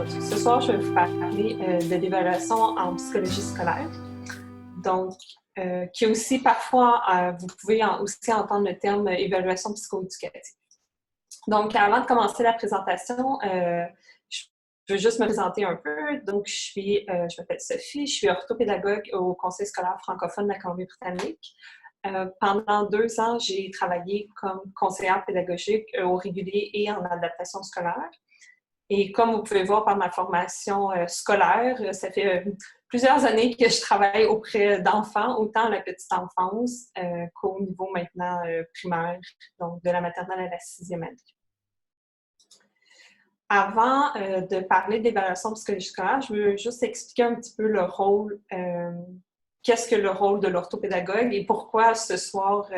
aujourd'hui. Ce soir, je vais vous parler de l'évaluation en psychologie scolaire. Donc, qui aussi, parfois, vous pouvez aussi entendre le terme évaluation psychoéducative. Donc, avant de commencer la présentation, je veux juste me présenter un peu. Donc, je m'appelle Sophie, je suis orthopédagogue au Conseil scolaire francophone de la Colombie-Britannique. Pendant 2 ans, j'ai travaillé comme conseillère pédagogique au régulier et en adaptation scolaire. Et comme vous pouvez voir par ma formation scolaire, ça fait plusieurs années que je travaille auprès d'enfants, autant à la petite enfance qu'au niveau maintenant primaire, donc de la maternelle à la 6e année. Avant de parler d'évaluation psychologique scolaire, je veux juste expliquer un petit peu le rôle, qu'est-ce que le rôle de l'orthopédagogue et pourquoi ce soir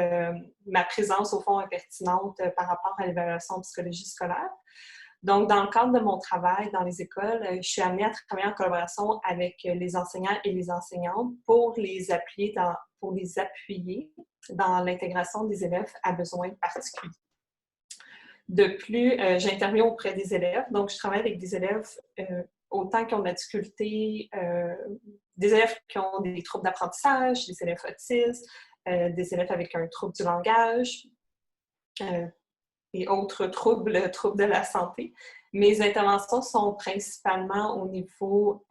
ma présence au fond est pertinente par rapport à l'évaluation psychologie scolaire. Donc, dans le cadre de mon travail dans les écoles, je suis amenée à travailler en collaboration avec les enseignants et les enseignantes pour les appuyer dans l'intégration des élèves à besoins particuliers. De plus, j'interviens auprès des élèves. Donc, je travaille avec des élèves autant qui ont de la difficulté, des élèves qui ont des troubles d'apprentissage, des élèves autistes, des élèves avec un trouble du langage, et autres troubles de la santé. Mes interventions sont principalement au niveau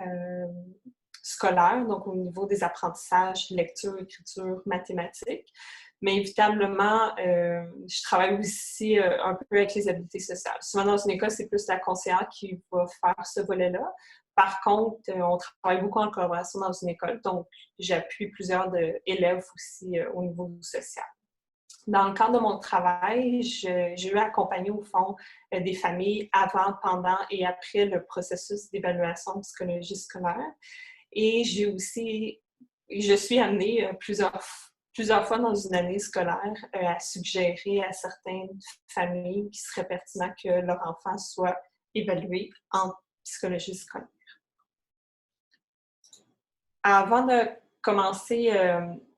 scolaire, donc au niveau des apprentissages, lecture, écriture, mathématiques. Mais évitablement, je travaille aussi un peu avec les habiletés sociales. Souvent, dans une école, c'est plus la conseillère qui va faire ce volet-là. Par contre, on travaille beaucoup en collaboration dans une école, donc j'appuie plusieurs élèves aussi au niveau social. Dans le cadre de mon travail, j'ai eu à accompagner au fond des familles avant, pendant et après le processus d'évaluation de psychologie scolaire. Et je suis amenée plusieurs fois dans une année scolaire à suggérer à certaines familles qu'il serait pertinent que leur enfant soit évalué en psychologie scolaire. Avant de commencer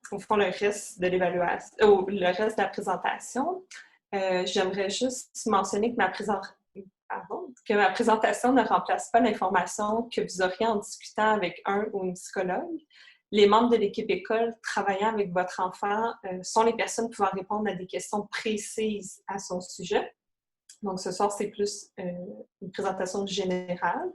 au fond, le reste de l'évaluation, le reste de la présentation, j'aimerais juste mentionner que ma présentation ne remplace pas l'information que vous auriez en discutant avec un ou une psychologue. Les membres de l'équipe école travaillant avec votre enfant sont les personnes pouvant répondre à des questions précises à son sujet. Donc, ce soir, c'est plus une présentation générale.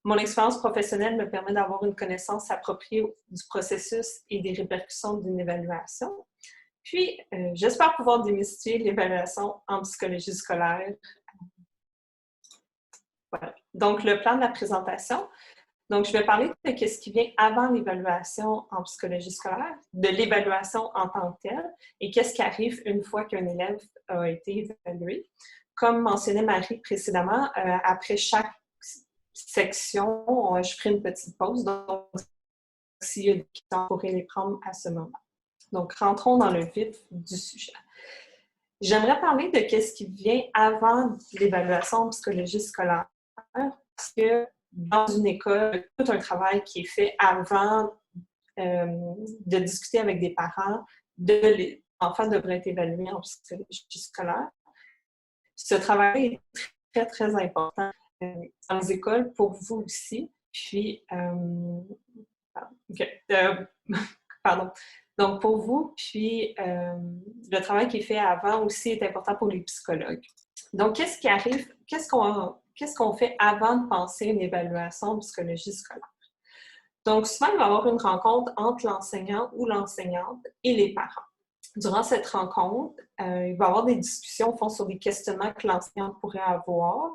Mon expérience professionnelle me permet d'avoir une connaissance appropriée du processus et des répercussions d'une évaluation. Puis, j'espère pouvoir démystifier l'évaluation en psychologie scolaire. Voilà. Donc, le plan de la présentation. Donc, je vais parler de ce qui vient avant l'évaluation en psychologie scolaire, de l'évaluation en tant que telle, et qu'est-ce qui arrive une fois qu'un élève a été évalué. Comme mentionnait Marie précédemment, après chaque section, je ferai une petite pause. Donc, s'il y a des questions, on pourrait les prendre à ce moment. Donc, rentrons dans le vif du sujet. J'aimerais parler de ce qui vient avant l'évaluation en psychologie scolaire, parce que dans une école, tout un travail qui est fait avant de discuter avec des parents de l'enfant devrait être évalué en psychologie scolaire. Ce travail est très, très important dans les écoles pour vous aussi. Puis, pardon. Donc, pour vous, puis le travail qui est fait avant aussi est important pour les psychologues. Donc, qu'est-ce qui arrive? Qu'est-ce qu'on fait avant de penser à une évaluation en psychologie scolaire? Donc, souvent, il va y avoir une rencontre entre l'enseignant ou l'enseignante et les parents. Durant cette rencontre, il va y avoir des discussions au fond sur des questionnements que l'enseignant pourrait avoir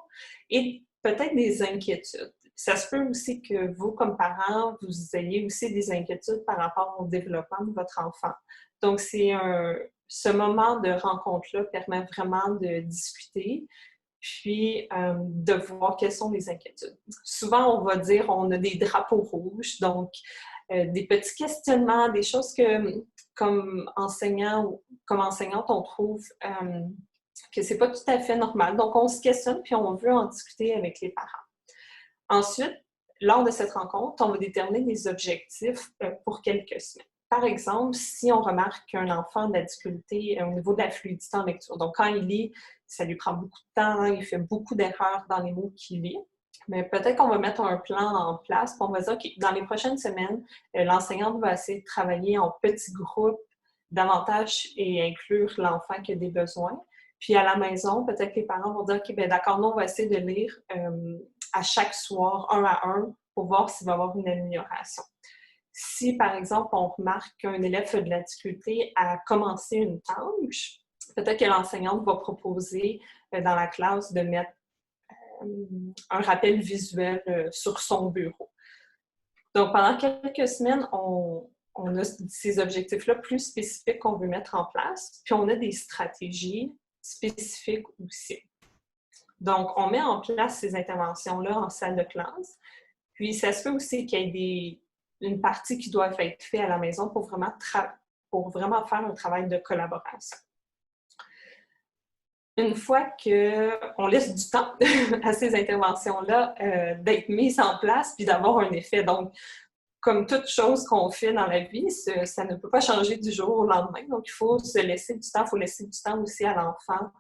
et peut-être des inquiétudes. Ça se peut aussi que vous, comme parents, vous ayez aussi des inquiétudes par rapport au développement de votre enfant. Donc, ce moment de rencontre-là permet vraiment de discuter puis de voir quelles sont les inquiétudes. Souvent, on va dire on a des drapeaux rouges, donc des petits questionnements, des choses que, comme enseignant ou comme enseignante, on trouve que c'est pas tout à fait normal. Donc, on se questionne puis on veut en discuter avec les parents. Ensuite, lors de cette rencontre, on va déterminer des objectifs pour quelques semaines. Par exemple, si on remarque qu'un enfant a de la difficulté au niveau de la fluidité en lecture, donc quand il lit, ça lui prend beaucoup de temps, il fait beaucoup d'erreurs dans les mots qu'il lit, Mais peut-être qu'on va mettre un plan en place, puis on va dire que dans les prochaines semaines, l'enseignante va essayer de travailler en petits groupes davantage et inclure l'enfant qui a des besoins. Puis à la maison, peut-être que les parents vont dire, OK, bien d'accord, nous, on va essayer de lire à chaque soir, un à un, pour voir s'il va y avoir une amélioration. Si, par exemple, on remarque qu'un élève a de la difficulté à commencer une tâche, peut-être que l'enseignante va proposer dans la classe de mettre un rappel visuel sur son bureau. Donc, pendant quelques semaines, on a ces objectifs-là plus spécifiques qu'on veut mettre en place, puis on a des stratégies spécifiques aussi. Donc, on met en place ces interventions-là en salle de classe, puis ça se peut aussi qu'il y ait une partie qui doit être faite à la maison pour vraiment faire un travail de collaboration. Une fois qu'on laisse du temps à ces interventions-là d'être mises en place puis d'avoir un effet. Donc, comme toute chose qu'on fait dans la vie, ça ne peut pas changer du jour au lendemain. Donc, il faut se laisser du temps. Il faut laisser du temps aussi à l'enfant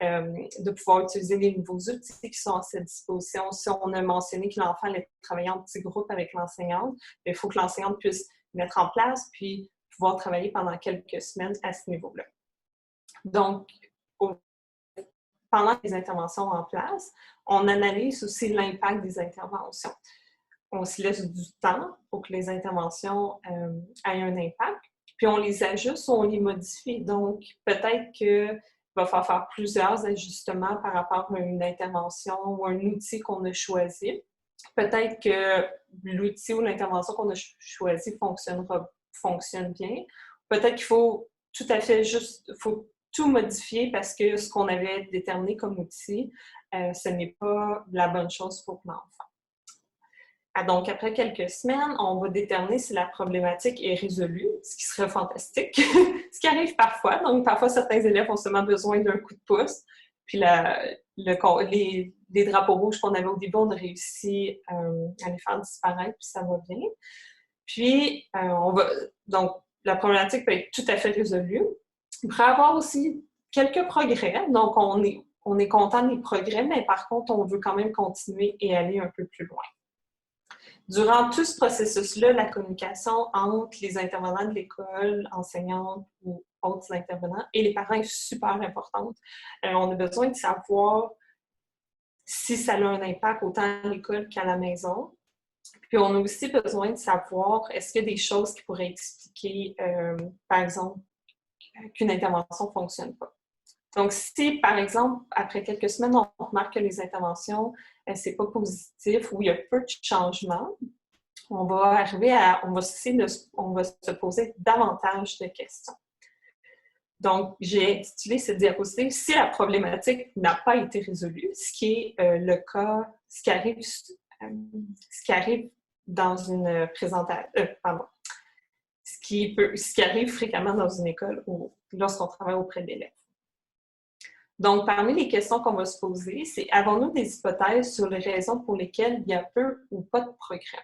de pouvoir utiliser les nouveaux outils qui sont à sa disposition. Si on a mentionné que l'enfant allait travailler en petits groupes avec l'enseignante, il faut que l'enseignante puisse mettre en place puis pouvoir travailler pendant quelques semaines à ce niveau-là. Donc, pendant les interventions en place, on analyse aussi l'impact des interventions. On se laisse du temps pour que les interventions aient un impact, puis on les ajuste ou on les modifie. Donc, peut-être qu'il va falloir faire plusieurs ajustements par rapport à une intervention ou un outil qu'on a choisi. Peut-être que l'outil ou l'intervention qu'on a choisi fonctionne bien. Peut-être qu'il faut tout à fait faut tout modifier parce que ce qu'on avait déterminé comme outil, ce n'est pas la bonne chose pour l'enfant. Donc, après quelques semaines, on va déterminer si la problématique est résolue, ce qui serait fantastique, ce qui arrive parfois. Donc, parfois, certains élèves ont seulement besoin d'un coup de pouce. Puis, les drapeaux rouges qu'on avait au début, on a réussi à les faire disparaître, puis ça va bien. Puis, donc, la problématique peut être tout à fait résolue. Il pourrait y avoir aussi quelques progrès. Donc, on est content des progrès, mais par contre, on veut quand même continuer et aller un peu plus loin. Durant tout ce processus-là, la communication entre les intervenants de l'école, enseignantes ou autres intervenants, et les parents est super importante. On a besoin de savoir si ça a un impact autant à l'école qu'à la maison. Puis on a aussi besoin de savoir est-ce qu'il y a des choses qui pourraient expliquer, par exemple, qu'une intervention ne fonctionne pas. Donc, si, par exemple, après quelques semaines, on remarque que les interventions, c'est pas positif ou il y a peu de changements, on va se poser davantage de questions. Donc, j'ai intitulé cette diapositive « Si la problématique n'a pas été résolue », ce qui est le cas, ce qui arrive dans une présentation, ce qui arrive fréquemment dans une école ou lorsqu'on travaille auprès d'élèves. Donc, parmi les questions qu'on va se poser, c'est avons-nous des hypothèses sur les raisons pour lesquelles il y a peu ou pas de progrès?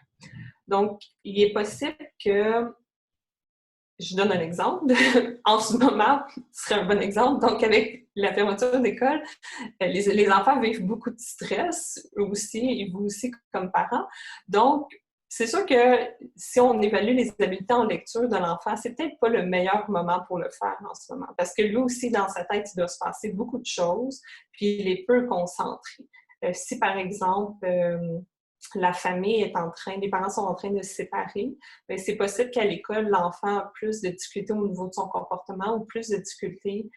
Donc, il est possible que, je donne un exemple, en ce moment, ce serait un bon exemple, donc avec la fermeture d'école, les enfants vivent beaucoup de stress aussi, et vous aussi comme parents. Donc, c'est sûr que si on évalue les habiletés en lecture de l'enfant, c'est peut-être pas le meilleur moment pour le faire en ce moment. Parce que lui aussi, dans sa tête, il doit se passer beaucoup de choses, puis il est peu concentré. Si, par exemple, la famille les parents sont en train de se séparer, bien, c'est possible qu'à l'école, l'enfant a plus de difficultés au niveau de son comportement ou plus de difficultés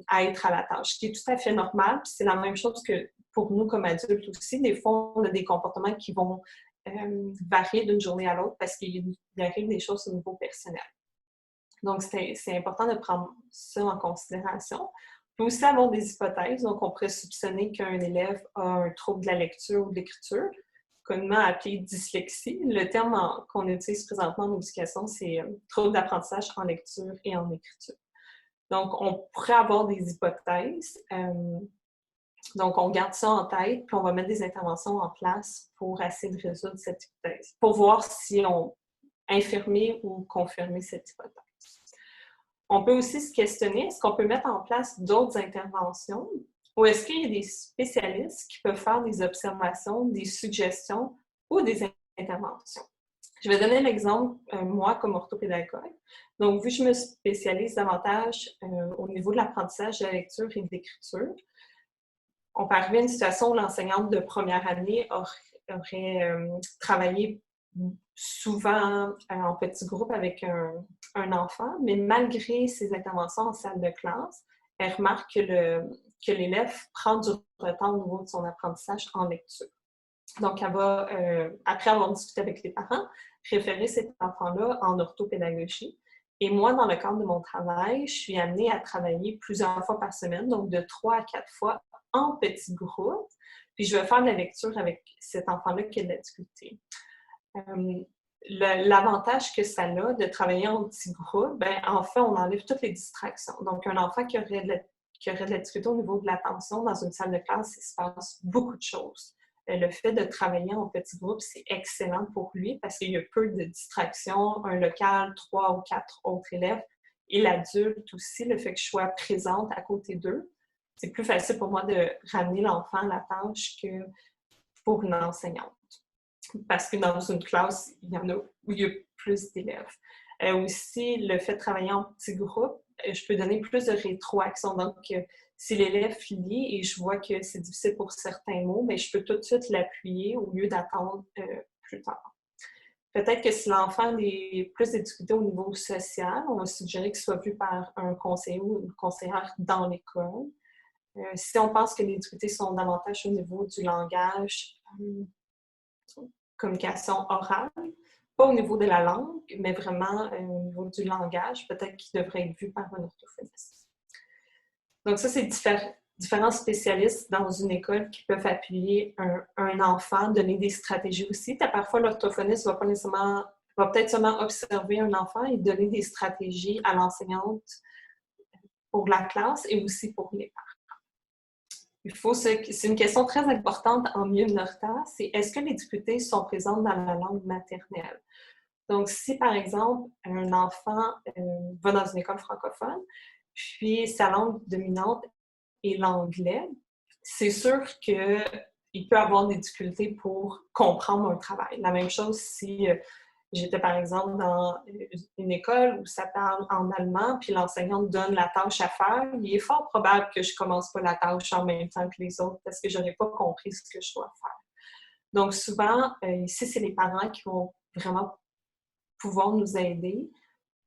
à être à la tâche, ce qui est tout à fait normal. Puis c'est la même chose que pour nous comme adultes aussi. Des fois, on a des comportements qui vont varier d'une journée à l'autre parce qu'il arrive des choses au niveau personnel. Donc, c'est important de prendre ça en considération. On peut aussi avoir des hypothèses. Donc, on pourrait soupçonner qu'un élève a un trouble de la lecture ou de l'écriture, communément appelé dyslexie. Le terme qu'on utilise présentement en éducation, c'est trouble d'apprentissage en lecture et en écriture. Donc, on pourrait avoir des hypothèses. Donc, on garde ça en tête, puis on va mettre des interventions en place pour essayer de résoudre cette hypothèse, pour voir si on infirmer ou confirmer cette hypothèse. On peut aussi se questionner, est-ce qu'on peut mettre en place d'autres interventions ou est-ce qu'il y a des spécialistes qui peuvent faire des observations, des suggestions ou des interventions? Je vais donner l'exemple, moi, comme orthopédagogue. Donc, vu que je me spécialise davantage au niveau de l'apprentissage de la lecture et de l'écriture, on peut arriver à une situation où l'enseignante de première année aurait travaillé souvent en petit groupe avec un enfant, mais malgré ses interventions en salle de classe, elle remarque que l'élève prend du retard au niveau de son apprentissage en lecture. Donc, elle va, après avoir discuté avec les parents, référer cet enfant-là en orthopédagogie. Et moi, dans le cadre de mon travail, je suis amenée à travailler plusieurs fois par semaine, donc de 3 à 4 fois en petits groupes. Puis, je vais faire de la lecture avec cet enfant-là qui a de la difficulté. L'avantage que ça a de travailler en petits groupes, ben, en fait, on enlève toutes les distractions. Donc, un enfant qui aurait de la difficulté au niveau de l'attention dans une salle de classe, il se passe beaucoup de choses. Le fait de travailler en petits groupes, c'est excellent pour lui parce qu'il y a peu de distractions, un local, 3 ou 4 autres élèves, et l'adulte aussi, le fait que je sois présente à côté d'eux, c'est plus facile pour moi de ramener l'enfant à la tâche que pour une enseignante. Parce que dans une classe, il y en a où il y a plus d'élèves. Aussi, le fait de travailler en petits groupes, je peux donner plus de rétroaction. Donc, si l'élève lit et je vois que c'est difficile pour certains mots, bien, je peux tout de suite l'appuyer au lieu d'attendre plus tard. Peut-être que si l'enfant a plus de difficultés au niveau social, on va suggérer qu'il soit vu par un conseiller ou une conseillère dans l'école. Si on pense que les difficultés sont davantage au niveau du langage, communication orale, pas au niveau de la langue, mais vraiment au niveau du langage, peut-être qu'il devrait être vu par un orthophoniste. Donc ça, c'est différents spécialistes dans une école qui peuvent appuyer un enfant, donner des stratégies aussi. Parfois, l'orthophoniste va peut-être seulement observer un enfant et donner des stratégies à l'enseignante pour la classe et aussi pour les parents. C'est une question très importante en milieu minoritaire, c'est est-ce que les difficultés sont présentes dans la langue maternelle? Donc, si par exemple, un enfant va dans une école francophone, puis sa langue dominante est l'anglais, c'est sûr qu'il peut avoir des difficultés pour comprendre un travail. La même chose si j'étais par exemple dans une école où ça parle en allemand, puis l'enseignante donne la tâche à faire, il est fort probable que je ne commence pas la tâche en même temps que les autres parce que je n'aurais pas compris ce que je dois faire. Donc souvent, ici, c'est les parents qui vont vraiment pouvoir nous aider.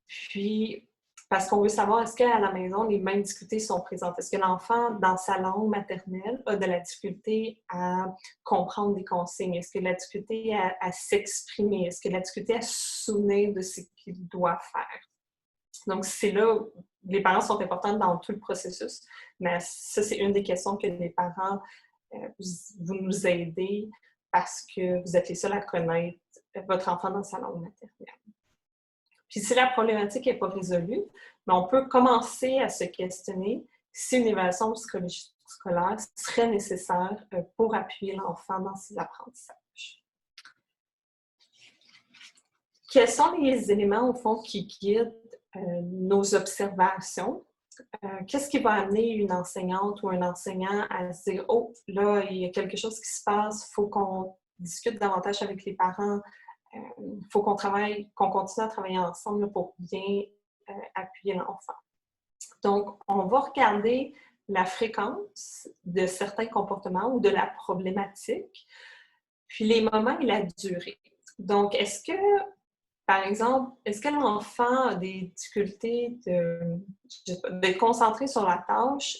Puis, parce qu'on veut savoir, est-ce qu'à la maison, les mêmes difficultés sont présentes? Est-ce que l'enfant, dans sa langue maternelle, a de la difficulté à comprendre des consignes? Est-ce que la difficulté à s'exprimer? Est-ce que la difficulté à se souvenir de ce qu'il doit faire? Donc, c'est là où les parents sont importants dans tout le processus. Mais ça, c'est une des questions que les parents, vous nous aidez parce que vous êtes les seuls à connaître votre enfant dans sa langue maternelle. Puis si la problématique n'est pas résolue, bien, on peut commencer à se questionner si une évaluation psychologique scolaire serait nécessaire pour appuyer l'enfant dans ses apprentissages. Quels sont les éléments, au fond, qui guident nos observations? Qu'est-ce qui va amener une enseignante ou un enseignant à se dire « Oh, là, il y a quelque chose qui se passe, il faut qu'on discute davantage avec les parents, il faut qu'on continue à travailler ensemble pour bien appuyer l'enfant. » Donc, on va regarder la fréquence de certains comportements ou de la problématique, puis les moments et la durée. Donc, est-ce que, par exemple, est-ce que l'enfant a des difficultés d'être concentré sur la tâche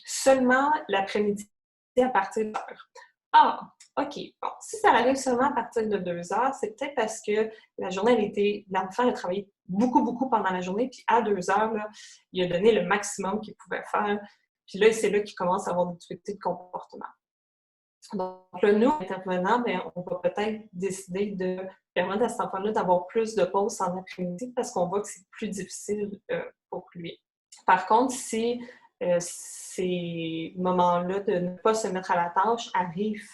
seulement l'après-midi à partir de l'heure? Ah, OK. Bon, si ça arrive seulement à partir de 2 heures, c'est peut-être parce que la journée, l'enfant a travaillé beaucoup, beaucoup pendant la journée, puis à 2 heures, là, il a donné le maximum qu'il pouvait faire. Puis là, c'est là qu'il commence à avoir des difficultés de comportement. Donc là, nous, intervenants, bien, on va peut-être décider de permettre à cet enfant-là d'avoir plus de pauses en après-midi parce qu'on voit que c'est plus difficile pour lui. Par contre, si ces moments-là de ne pas se mettre à la tâche arrivent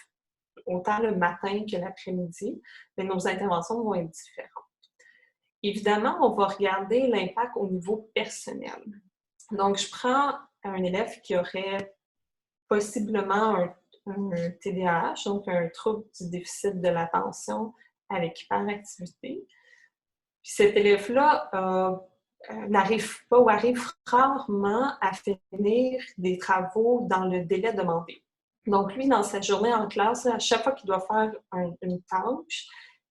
autant le matin que l'après-midi, mais nos interventions vont être différentes. Évidemment, on va regarder l'impact au niveau personnel. Donc, je prends un élève qui aurait possiblement un TDAH, donc un trouble du déficit de l'attention avec hyperactivité. Puis cet élève-là n'arrive pas ou arrive rarement à finir des travaux dans le délai demandé. Donc lui, dans sa journée en classe, à chaque fois qu'il doit faire une tâche,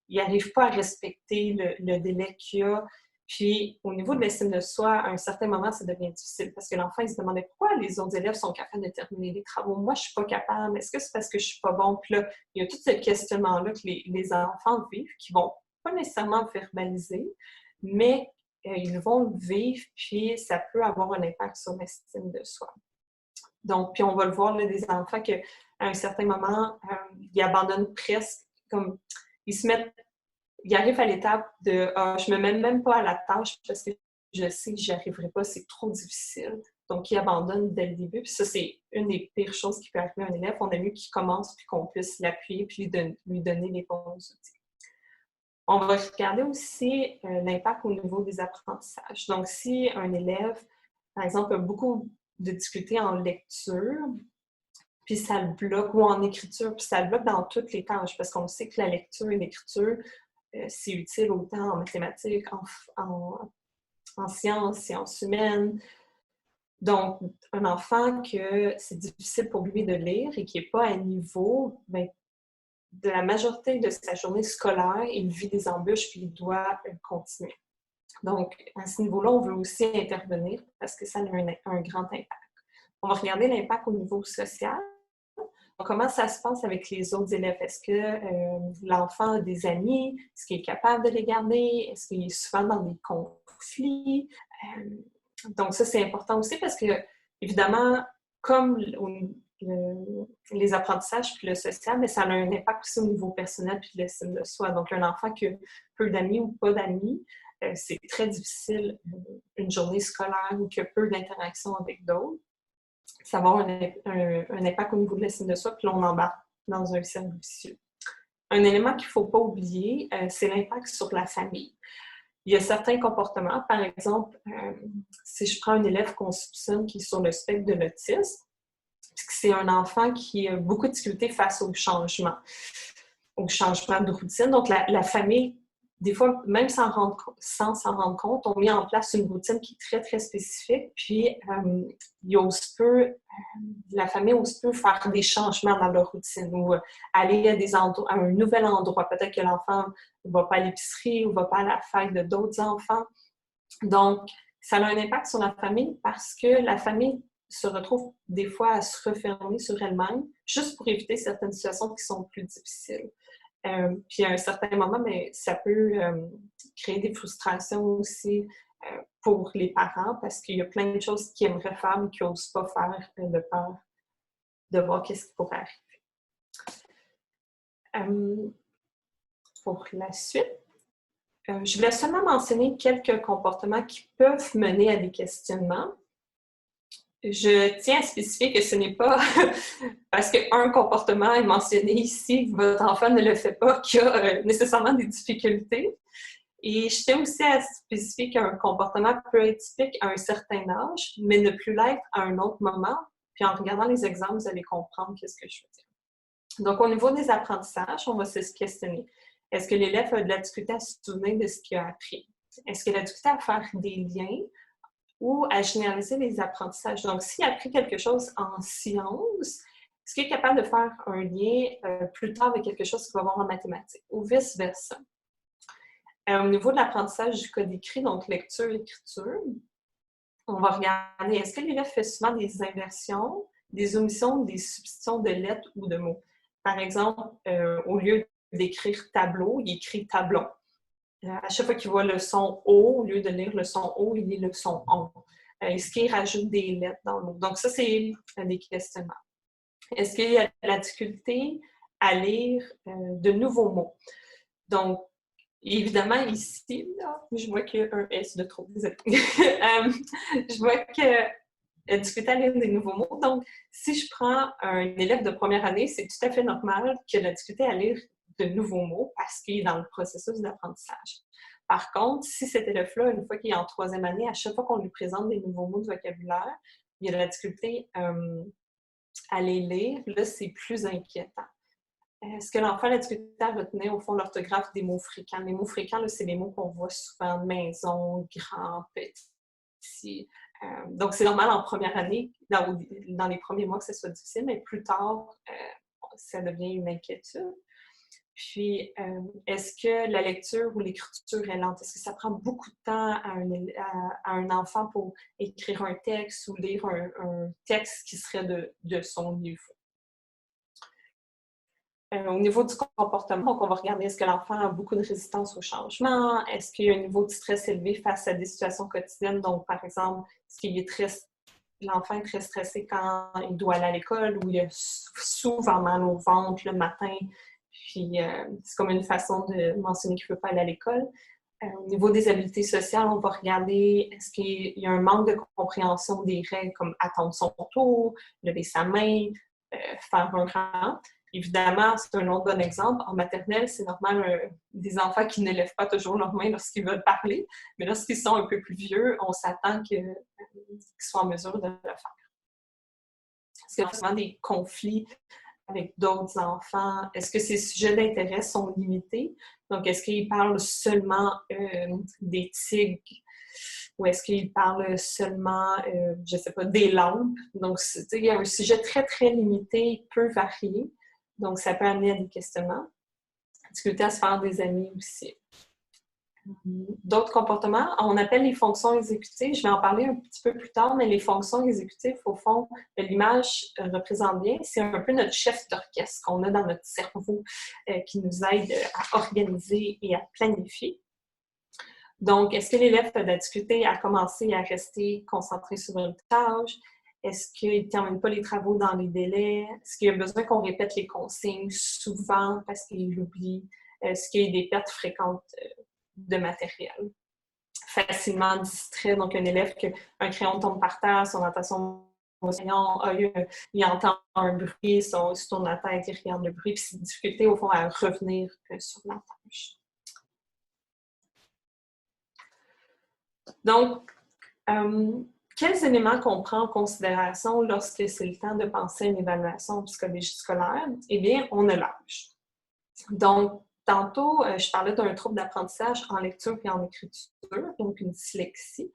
il n'arrive pas à respecter le délai qu'il a. Puis, au niveau de l'estime de soi, à un certain moment, ça devient difficile parce que l'enfant, il se demandait pourquoi les autres élèves sont capables de terminer les travaux. Moi, je ne suis pas capable. Est-ce que c'est parce que je ne suis pas bon? Puis là, il y a tout ce questionnement-là que les enfants vivent, qui ne vont pas nécessairement verbaliser, mais ils vont le vivre, puis ça peut avoir un impact sur l'estime de soi. Donc, puis on va le voir, là, des enfants qu'à un certain moment, ils abandonnent presque, comme ils arrivent à l'étape de je me mets même pas à la tâche parce que je sais que j'y arriverai pas, c'est trop difficile. Donc, ils abandonnent dès le début. Puis ça, c'est une des pires choses qui peut arriver à un élève. On a mieux qu'il commence puis qu'on puisse l'appuyer puis lui donner les bons outils. On va regarder aussi l'impact au niveau des apprentissages. Donc, si un élève, par exemple, a beaucoup de difficultés en lecture, puis ça le bloque, ou en écriture, puis ça le bloque dans toutes les tâches, parce qu'on sait que la lecture et l'écriture, c'est utile autant en mathématiques, en sciences humaines. Donc, un enfant que c'est difficile pour lui de lire et qui n'est pas à niveau, bien, de la majorité de sa journée scolaire, il vit des embûches puis il doit continuer. Donc, à ce niveau-là, on veut aussi intervenir parce que ça a un grand impact. On va regarder l'impact au niveau social. Donc, comment ça se passe avec les autres élèves? Est-ce que l'enfant a des amis? Est-ce qu'il est capable de les garder? Est-ce qu'il est souvent dans des conflits? Donc, ça, c'est important aussi parce que, évidemment, comme les apprentissages puis le social, mais ça a un impact aussi au niveau personnel puis de l'estime de soi. Donc, un enfant qui a peu d'amis ou pas d'amis, c'est très difficile une journée scolaire ou qui a peu d'interactions avec d'autres. Ça va avoir un impact au niveau de l'estime de soi, puis là, on embarque dans un cercle vicieux. Un élément qu'il ne faut pas oublier, c'est l'impact sur la famille. Il y a certains comportements, par exemple, si je prends un élève qu'on soupçonne qui est sur le spectre de l'autisme, c'est un enfant qui a beaucoup de difficultés face au changement de routine. Donc, la famille, des fois, même sans s'en rendre compte, on met en place une routine qui est très, très spécifique. Puis, la famille ose peu faire des changements dans leur routine ou aller à un nouvel endroit. Peut-être que l'enfant ne va pas à l'épicerie ou ne va pas à la fête de d'autres enfants. Donc, ça a un impact sur la famille parce que la famille se retrouve des fois à se refermer sur elle-même juste pour éviter certaines situations qui sont plus difficiles. Puis à un certain moment, mais ça peut créer des frustrations aussi pour les parents parce qu'il y a plein de choses qu'ils aimeraient faire mais qu'ils n'osent pas faire de peur de voir qu'est-ce qui pourrait arriver. Pour la suite, je voulais seulement mentionner quelques comportements qui peuvent mener à des questionnements. Je tiens à spécifier que ce n'est pas parce qu'un comportement est mentionné ici, que votre enfant ne le fait pas, qu'il y a nécessairement des difficultés. Et je tiens aussi à spécifier qu'un comportement peut être typique à un certain âge, mais ne plus l'être à un autre moment. Puis en regardant les exemples, vous allez comprendre ce que je veux dire. Donc, au niveau des apprentissages, on va se questionner. Est-ce que l'élève a de la difficulté à se souvenir de ce qu'il a appris? Est-ce qu'il a de la difficulté à faire des liens ou à généraliser les apprentissages? Donc, s'il a appris quelque chose en sciences, est-ce qu'il est capable de faire un lien plus tard avec quelque chose qu'il va voir en mathématiques ou vice-versa? Au niveau de l'apprentissage du code écrit, donc lecture-écriture, on va regarder, est-ce que l'élève fait souvent des inversions, des omissions, des substitutions de lettres ou de mots? Par exemple, au lieu d'écrire tableau, il écrit tablon. À chaque fois qu'il voit le son O, au lieu de lire le son O, il lit le son ON. Est-ce qu'il rajoute des lettres dans le mot? Donc, ça, c'est des questionnements. Est-ce qu'il y a de la difficulté à lire de nouveaux mots? Donc, évidemment, ici, là, je vois qu'il y a un S de trop. Je vois qu'il y a de la difficulté à lire des nouveaux mots. Donc, si je prends un élève de première année, c'est tout à fait normal qu'il ait de la difficulté à lire de nouveaux mots parce qu'il est dans le processus d'apprentissage. Par contre, si cet élève-là, une fois qu'il est en troisième année, à chaque fois qu'on lui présente des nouveaux mots de vocabulaire, il a de la difficulté à les lire, là, c'est plus inquiétant. Ce que l'enfant a la difficulté à retenir, au fond, l'orthographe des mots fréquents. Les mots fréquents, c'est les mots qu'on voit souvent, maison, grand, petit. Donc, c'est normal en première année, dans les premiers mois que ce soit difficile, mais plus tard, ça devient une inquiétude. Puis, est-ce que la lecture ou l'écriture est lente? Est-ce que ça prend beaucoup de temps à un enfant pour écrire un texte ou lire un texte qui serait de son niveau? Au niveau du comportement, donc on va regarder est-ce que l'enfant a beaucoup de résistance au changement, est-ce qu'il y a un niveau de stress élevé face à des situations quotidiennes, donc par exemple, l'enfant est très stressé quand il doit aller à l'école ou il a souvent mal au ventre le matin, puis c'est comme une façon de mentionner qu'il ne peut pas aller à l'école. Au niveau des habiletés sociales, on va regarder est-ce qu'il y a un manque de compréhension des règles comme attendre son tour, lever sa main, faire un rang. Évidemment, c'est un autre bon exemple. En maternelle, c'est normal des enfants qui ne lèvent pas toujours leurs mains lorsqu'ils veulent parler, mais lorsqu'ils sont un peu plus vieux, on s'attend qu'ils soient en mesure de le faire. Est-ce qu'il y a souvent des conflits avec d'autres enfants? Est-ce que ces sujets d'intérêt sont limités? Donc, est-ce qu'ils parlent seulement des tigres ou est-ce qu'ils parlent seulement, je ne sais pas, des lampes? Donc, il y a un sujet très, très limité, peu varié. Donc, ça peut amener à des questionnements. Difficulté à se faire des amis aussi. D'autres comportements, on appelle les fonctions exécutives. Je vais en parler un petit peu plus tard, mais les fonctions exécutives, au fond, l'image représente bien, c'est un peu notre chef d'orchestre qu'on a dans notre cerveau qui nous aide à organiser et à planifier. Donc, est-ce que l'élève a de la difficulté à commencer et à rester concentré sur une tâche? Est-ce qu'il ne termine pas les travaux dans les délais? Est-ce qu'il a besoin qu'on répète les consignes souvent parce qu'il oublie? Est-ce qu'il y a des pertes fréquentes de matériel? Facilement distrait, donc un élève qu'un crayon tombe par terre, son attention il entend un bruit, il se tourne la tête, il regarde le bruit, puis c'est une difficulté au fond à revenir sur la tâche. Donc, quels éléments qu'on prend en considération lorsque c'est le temps de penser à une évaluation en psychologie scolaire? Eh bien, on a l'âge. Donc, tantôt, je parlais d'un trouble d'apprentissage en lecture et en écriture, donc une dyslexie.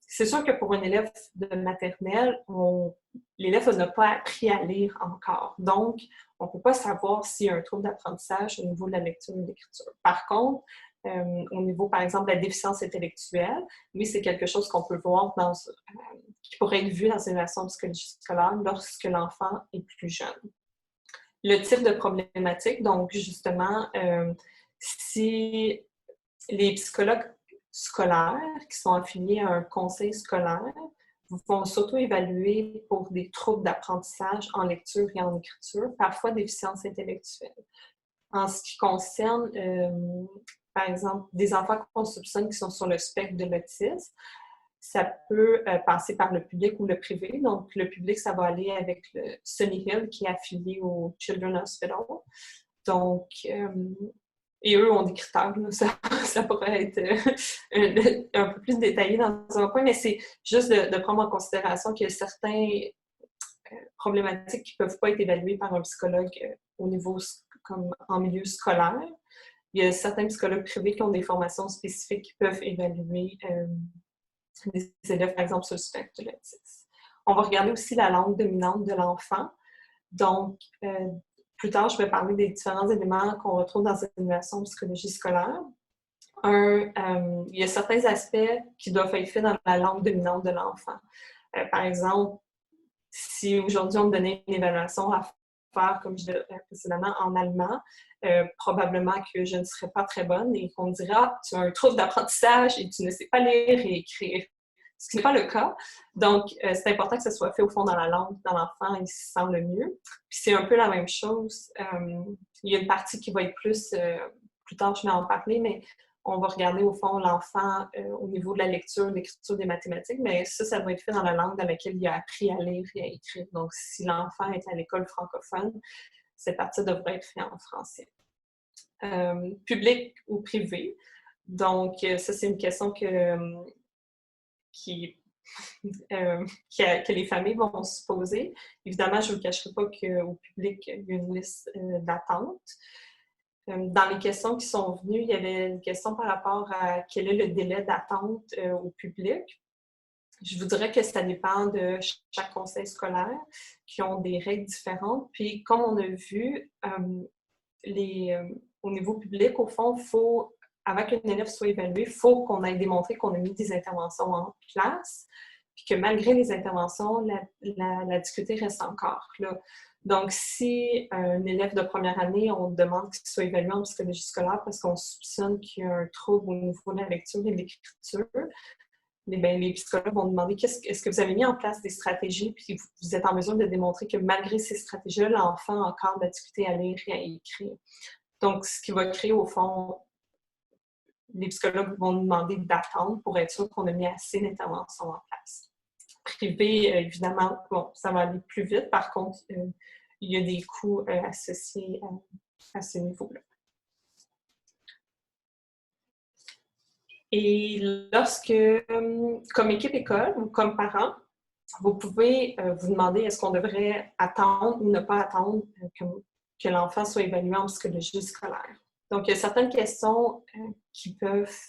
C'est sûr que pour un élève de maternelle, l'élève n'a pas appris à lire encore. Donc, on ne peut pas savoir s'il y a un trouble d'apprentissage au niveau de la lecture et de l'écriture. Par contre, au niveau, par exemple, de la déficience intellectuelle, oui, c'est quelque chose qu'on peut voir qui pourrait être vu dans une évaluation de psychologie scolaire lorsque l'enfant est plus jeune. Le type de problématique, donc justement, si les psychologues scolaires qui sont affiliés à un conseil scolaire vont s'auto-évaluer pour des troubles d'apprentissage en lecture et en écriture, parfois déficience intellectuelle. En ce qui concerne, par exemple, des enfants qu'on soupçonne qui sont sur le spectre de l'autisme, ça peut passer par le public ou le privé. Donc, le public, ça va aller avec le Sunny Hill qui est affilié au Children's Hospital. Donc, et eux ont des critères. Ça pourrait être un peu plus détaillé dans un point, mais c'est juste de prendre en considération qu'il y a certaines problématiques qui ne peuvent pas être évaluées par un psychologue au niveau comme en milieu scolaire. Il y a certains psychologues privés qui ont des formations spécifiques qui peuvent évaluer des élèves, par exemple, sur le spectre de l'autisme. On va regarder aussi la langue dominante de l'enfant. Donc, plus tard, je vais parler des différents éléments qu'on retrouve dans une évaluation de psychologie scolaire. Il y a certains aspects qui doivent être faits dans la langue dominante de l'enfant. Par exemple, si aujourd'hui on me donnait une évaluation à faire, comme je l'ai précédemment, en allemand, probablement que je ne serais pas très bonne et qu'on me dira « tu as un trouble d'apprentissage et tu ne sais pas lire et écrire ». Ce qui n'est pas le cas. Donc, c'est important que ce soit fait au fond dans la langue, dans l'enfant, il se sent le mieux. Puis c'est un peu la même chose. Il y a une partie qui va être plus tard je vais en parler, mais on va regarder au fond l'enfant au niveau de la lecture, l'écriture des mathématiques, mais ça doit être fait dans la langue dans laquelle il a appris à lire et à écrire. Donc, si l'enfant est à l'école francophone, cette partie devrait être faite en français. Public ou privé. Donc, ça, c'est une question qui que les familles vont se poser. Évidemment, je ne vous cacherai pas qu'au public, il y a une liste d'attente. Dans les questions qui sont venues, il y avait une question par rapport à quel est le délai d'attente au public. Je vous dirais que ça dépend de chaque conseil scolaire qui ont des règles différentes. Puis, comme on a vu, au niveau public, au fond, avant qu'un élève soit évalué, il faut qu'on ait démontré qu'on a mis des interventions en place, puis que malgré les interventions, la difficulté reste encore là. Donc, si un élève de première année, on demande qu'il soit évalué en psychologie scolaire parce qu'on soupçonne qu'il y a un trouble au niveau de la lecture et de l'écriture, les psychologues vont demander est-ce que vous avez mis en place des stratégies, puis vous êtes en mesure de démontrer que malgré ces stratégies-là, l'enfant a encore de la difficulté à lire et à écrire. Donc, ce qui va créer, au fond, les psychologues vont nous demander d'attendre pour être sûr qu'on a mis assez d'interventions en place. Privé, évidemment, bon, ça va aller plus vite. Par contre, il y a des coûts associés à ce niveau-là. Et lorsque, comme équipe école ou comme parent, vous pouvez vous demander est-ce qu'on devrait attendre ou ne pas attendre que l'enfant soit évalué en psychologie scolaire. Donc, il y a certaines questions qui peuvent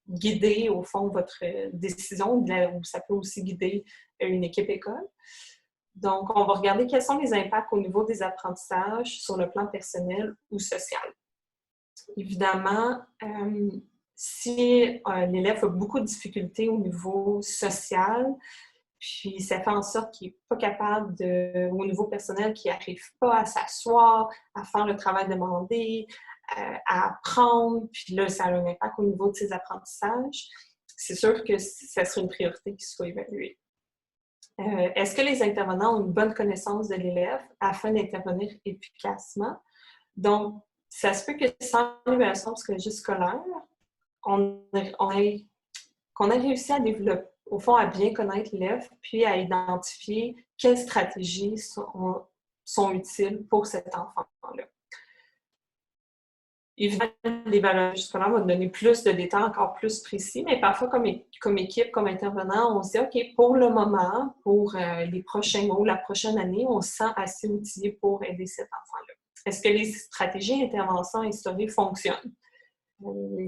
guider, au fond, votre décision, ou ça peut aussi guider une équipe école. Donc, on va regarder quels sont les impacts au niveau des apprentissages sur le plan personnel ou social. Évidemment, si l'élève a beaucoup de difficultés au niveau social, puis ça fait en sorte qu'il n'est pas capable, au niveau personnel, qu'il n'arrive pas à s'asseoir, à faire le travail demandé, à apprendre, puis là, ça a un impact au niveau de ses apprentissages. C'est sûr que ça serait une priorité qu'il soit évalué. Est-ce que les intervenants ont une bonne connaissance de l'élève afin d'intervenir efficacement? Donc, ça se peut que sans l'évaluation psychologique scolaire, qu'on ait réussi à développer, au fond, à bien connaître l'élève, puis à identifier quelles stratégies sont utiles pour cet enfant-là. Évidemment, l'évaluation scolaire va donner plus de détails encore plus précis, mais parfois, comme équipe, comme intervenant, on se dit, OK, pour le moment, pour les prochains mois ou la prochaine année, on se sent assez outillé pour aider cet enfant-là. Est-ce que les stratégies d'intervention instaurées fonctionnent?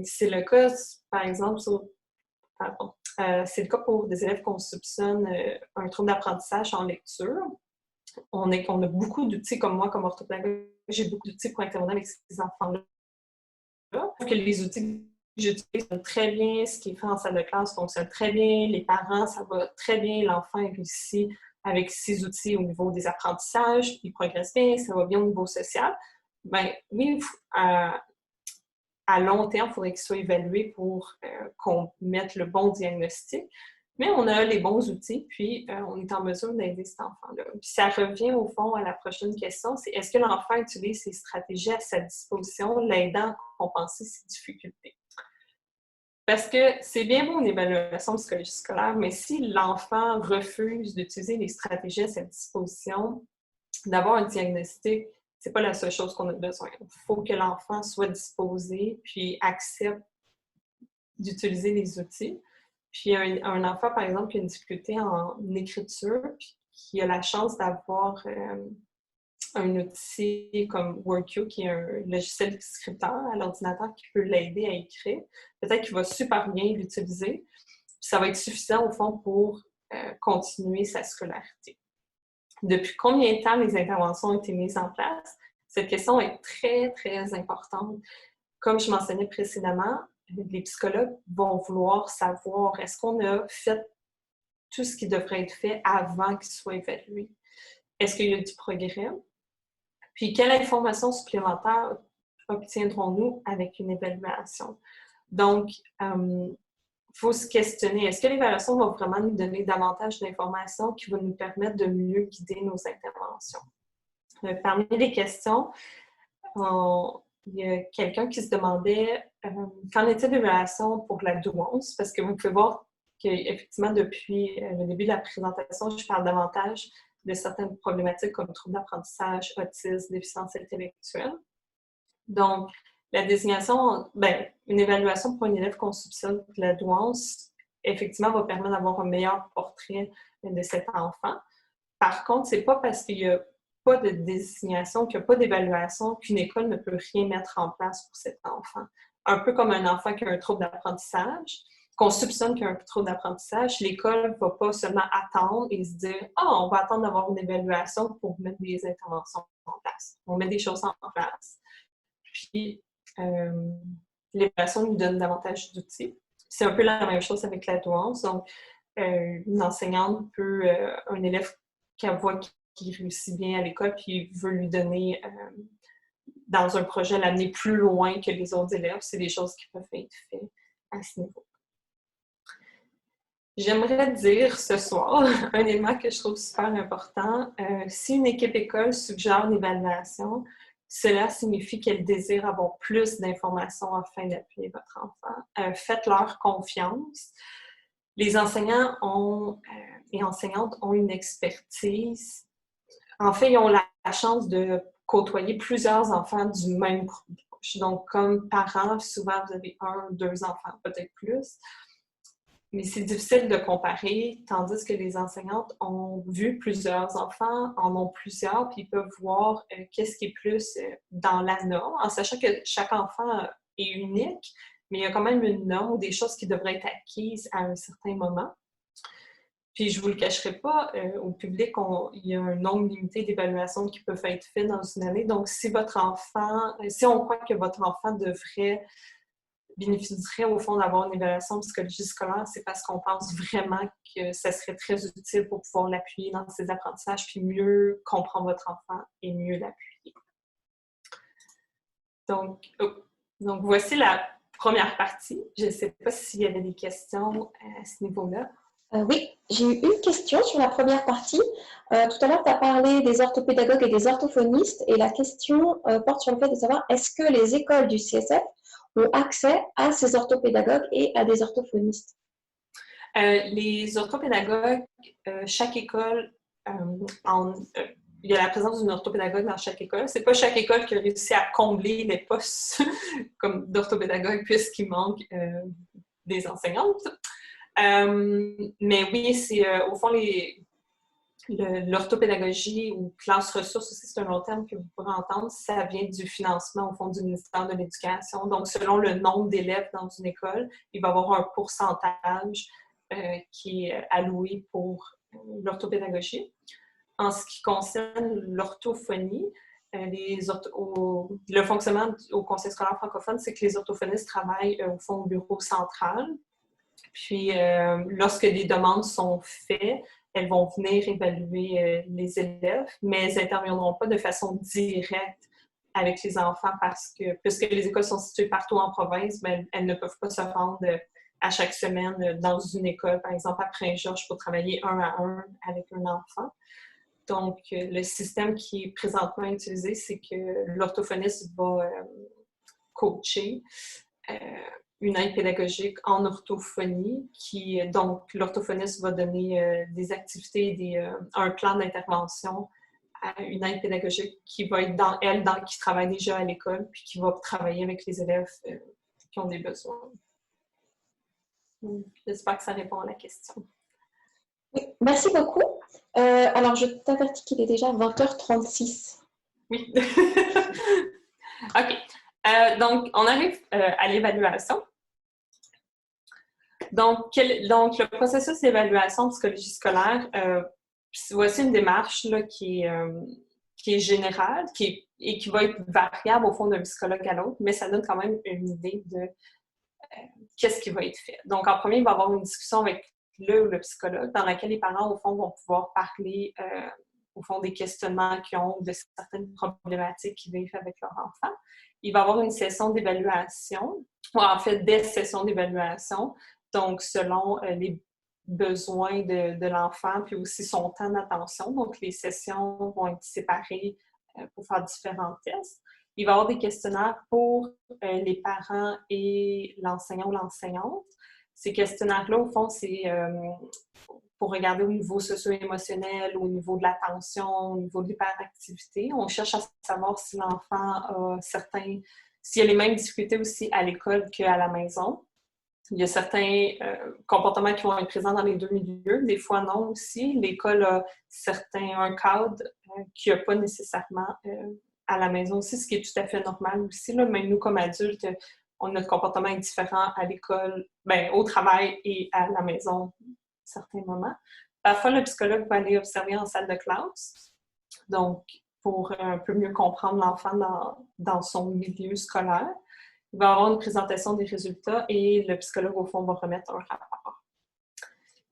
C'est le cas, par exemple, c'est le cas pour des élèves qu'on soupçonne un trouble d'apprentissage en lecture. On a beaucoup d'outils, comme moi, comme orthopédagogue, j'ai beaucoup d'outils pour intervenir avec ces enfants-là. Que les outils que j'utilise fonctionnent très bien, ce qui est fait en salle de classe fonctionne très bien, les parents, ça va très bien, l'enfant est réussi avec ces outils au niveau des apprentissages, il progresse bien, ça va bien au niveau social. Bien, oui, à long terme, il faudrait qu'il soit évalué pour qu'on mette le bon diagnostic. Mais on a les bons outils, puis on est en mesure d'aider cet enfant-là. Puis ça revient au fond à la prochaine question, c'est est-ce que l'enfant utilise ses stratégies à sa disposition, l'aidant à compenser ses difficultés? Parce que c'est bien beau une évaluation psychologique scolaire, mais si l'enfant refuse d'utiliser les stratégies à sa disposition, d'avoir un diagnostic, c'est pas la seule chose qu'on a besoin. Il faut que l'enfant soit disposé puis accepte d'utiliser les outils. Puis un enfant, par exemple, qui a une difficulté en écriture, puis qui a la chance d'avoir un outil comme WordQ, qui est un logiciel scripteur à l'ordinateur qui peut l'aider à écrire, peut-être qu'il va super bien l'utiliser. Puis ça va être suffisant, au fond, pour continuer sa scolarité. Depuis combien de temps les interventions ont été mises en place? Cette question est très, très importante. Comme je mentionnais précédemment, les psychologues vont vouloir savoir est-ce qu'on a fait tout ce qui devrait être fait avant qu'il soit évalué? Est-ce qu'il y a du progrès? Puis, quelle information supplémentaire obtiendrons-nous avec une évaluation? Donc, il faut se questionner, est-ce que l'évaluation va vraiment nous donner davantage d'informations qui vont nous permettre de mieux guider nos interventions? Parmi les questions, il y a quelqu'un qui se demandait qu'en est-il de l'évaluation pour la douance? Parce que vous pouvez voir qu'effectivement, depuis le début de la présentation, je parle davantage de certaines problématiques comme troubles d'apprentissage, autisme, déficience intellectuelle. Donc, la désignation, une évaluation pour un élève qu'on soupçonne de la douance effectivement, va permettre d'avoir un meilleur portrait de cet enfant. Par contre, c'est pas parce qu'il n'y a pas de désignation, qu'il n'y a pas d'évaluation, qu'une école ne peut rien mettre en place pour cet enfant. Un peu comme un enfant qui a un trouble d'apprentissage, qu'on soupçonne qu'il y a un trouble d'apprentissage, l'école ne va pas seulement attendre et se dire « Ah, on va attendre d'avoir une évaluation pour mettre des interventions en place. » On met des choses en place. Puis, l'évaluation nous donne davantage d'outils. C'est un peu la même chose avec la douance. Donc, une enseignante peut, un élève qu'elle voit qui réussit bien à l'école, puis veut lui donner, dans un projet, l'amener plus loin que les autres élèves. C'est des choses qui peuvent être faites à ce niveau. J'aimerais dire ce soir un élément que je trouve super important. Si une équipe école suggère l'évaluation, cela signifie qu'elle désire avoir plus d'informations afin d'appuyer votre enfant. Faites-leur confiance. Les enseignants et enseignantes ont une expertise. En fait, ils ont la chance de côtoyer plusieurs enfants du même groupe. Donc, comme parents, souvent, vous avez 1, 2 enfants, peut-être plus. Mais c'est difficile de comparer, tandis que les enseignantes ont vu plusieurs enfants, en ont plusieurs, puis ils peuvent voir qu'est-ce qui est plus dans la norme, en sachant que chaque enfant est unique, mais il y a quand même une norme ou des choses qui devraient être acquises à un certain moment. Puis je ne vous le cacherai pas, au public, il y a un nombre limité d'évaluations qui peuvent être faites dans une année. Donc, si on croit que votre enfant bénéficierait au fond d'avoir une évaluation de psychologie scolaire, c'est parce qu'on pense vraiment que ça serait très utile pour pouvoir l'appuyer dans ses apprentissages, puis mieux comprendre votre enfant et mieux l'appuyer. Donc, voici la première partie. Je ne sais pas s'il y avait des questions à ce niveau-là. Oui, j'ai eu une question sur la première partie. Tout à l'heure, tu as parlé des orthopédagogues et des orthophonistes, et la question porte sur le fait de savoir est-ce que les écoles du CSF ont accès à ces orthopédagogues et à des orthophonistes? Les orthopédagogues, chaque école, il y a la présence d'une orthopédagogue dans chaque école. C'est pas chaque école qui a réussi à combler les postes comme d'orthopédagogue puisqu'il manque des enseignantes. Mais oui, c'est au fond l'orthopédagogie ou classe ressources aussi, c'est un autre terme que vous pourrez entendre, ça vient du financement au fond du ministère de l'Éducation. Donc, selon le nombre d'élèves dans une école, il va y avoir un pourcentage qui est alloué pour l'orthopédagogie. En ce qui concerne l'orthophonie, le fonctionnement au Conseil scolaire francophone, c'est que les orthophonistes travaillent au fond au bureau central. Puis, lorsque des demandes sont faites, elles vont venir évaluer les élèves, mais elles n'interviendront pas de façon directe avec les enfants parce que, puisque les écoles sont situées partout en province, bien, elles ne peuvent pas se rendre à chaque semaine dans une école, par exemple à Prince-Georges, pour travailler 1 à 1 avec un enfant. Donc, le système qui est présentement utilisé, c'est que l'orthophoniste va coacher une aide pédagogique en orthophonie, donc l'orthophoniste va donner des activités, un plan d'intervention à une aide pédagogique qui va être qui travaille déjà à l'école, puis qui va travailler avec les élèves qui ont des besoins. J'espère que ça répond à la question. Oui, merci beaucoup. Alors, je t'avertis qu'il est déjà 20h36. Oui. OK. Donc, on arrive à l'évaluation. Donc, le processus d'évaluation de psychologie scolaire, voici une démarche là, qui est générale et qui va être variable au fond d'un psychologue à l'autre, mais ça donne quand même une idée de qu'est-ce qui va être fait. Donc, en premier, il va y avoir une discussion avec le ou le psychologue dans laquelle les parents, au fond, vont pouvoir parler au fond des questionnements qu'ils ont, de certaines problématiques qu'ils vivent avec leur enfant. Il va y avoir une session d'évaluation, ou en fait des sessions d'évaluation, donc selon les besoins de l'enfant, puis aussi son temps d'attention. Donc, les sessions vont être séparées pour faire différents tests. Il va y avoir des questionnaires pour les parents et l'enseignant ou l'enseignante. Ces questionnaires-là, au fond, c'est pour regarder au niveau socio-émotionnel, au niveau de l'attention, au niveau de l'hyperactivité. On cherche à savoir si l'enfant a s'il y a les mêmes difficultés aussi à l'école qu'à la maison. Il y a certains comportements qui vont être présents dans les deux milieux, des fois non aussi. L'école a un cadre qu'il n'y a pas nécessairement à la maison aussi, ce qui est tout à fait normal aussi. Là. Même nous, comme adultes, notre comportement est différent à l'école, au travail et à la maison à certains moments. Parfois, le psychologue va aller observer en salle de classe, donc pour un peu mieux comprendre l'enfant dans son milieu scolaire. Il va y avoir une présentation des résultats et le psychologue, au fond, va remettre un rapport.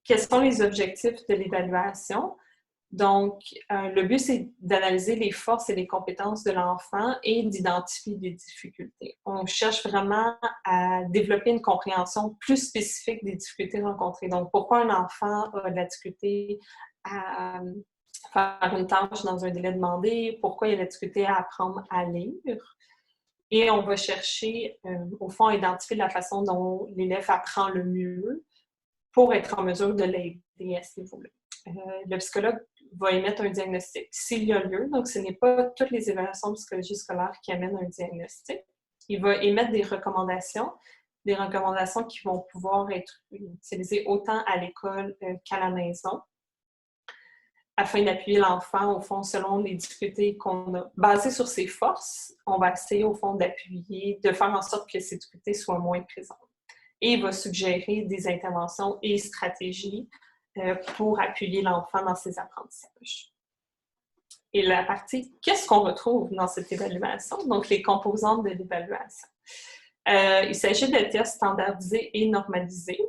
Quels sont les objectifs de l'évaluation? Donc, le but, c'est d'analyser les forces et les compétences de l'enfant et d'identifier des difficultés. On cherche vraiment à développer une compréhension plus spécifique des difficultés rencontrées. Donc, pourquoi un enfant a de la difficulté à faire une tâche dans un délai demandé? Pourquoi il a de la difficulté à apprendre à lire? Et on va chercher, au fond, à identifier la façon dont l'élève apprend le mieux pour être en mesure de l'aider à ce niveau-là. Le psychologue va émettre un diagnostic s'il y a lieu. Donc, ce n'est pas toutes les évaluations de psychologie scolaire qui amènent un diagnostic. Il va émettre des recommandations qui vont pouvoir être utilisées autant à l'école qu'à la maison, afin d'appuyer l'enfant, au fond, selon les difficultés qu'on a. Basé sur ses forces, on va essayer, au fond, de faire en sorte que ces difficultés soient moins présentes. Et il va suggérer des interventions et stratégies pour appuyer l'enfant dans ses apprentissages. Et la partie, qu'est-ce qu'on retrouve dans cette évaluation? Donc, les composantes de l'évaluation. Il s'agit de tests standardisés et normalisés,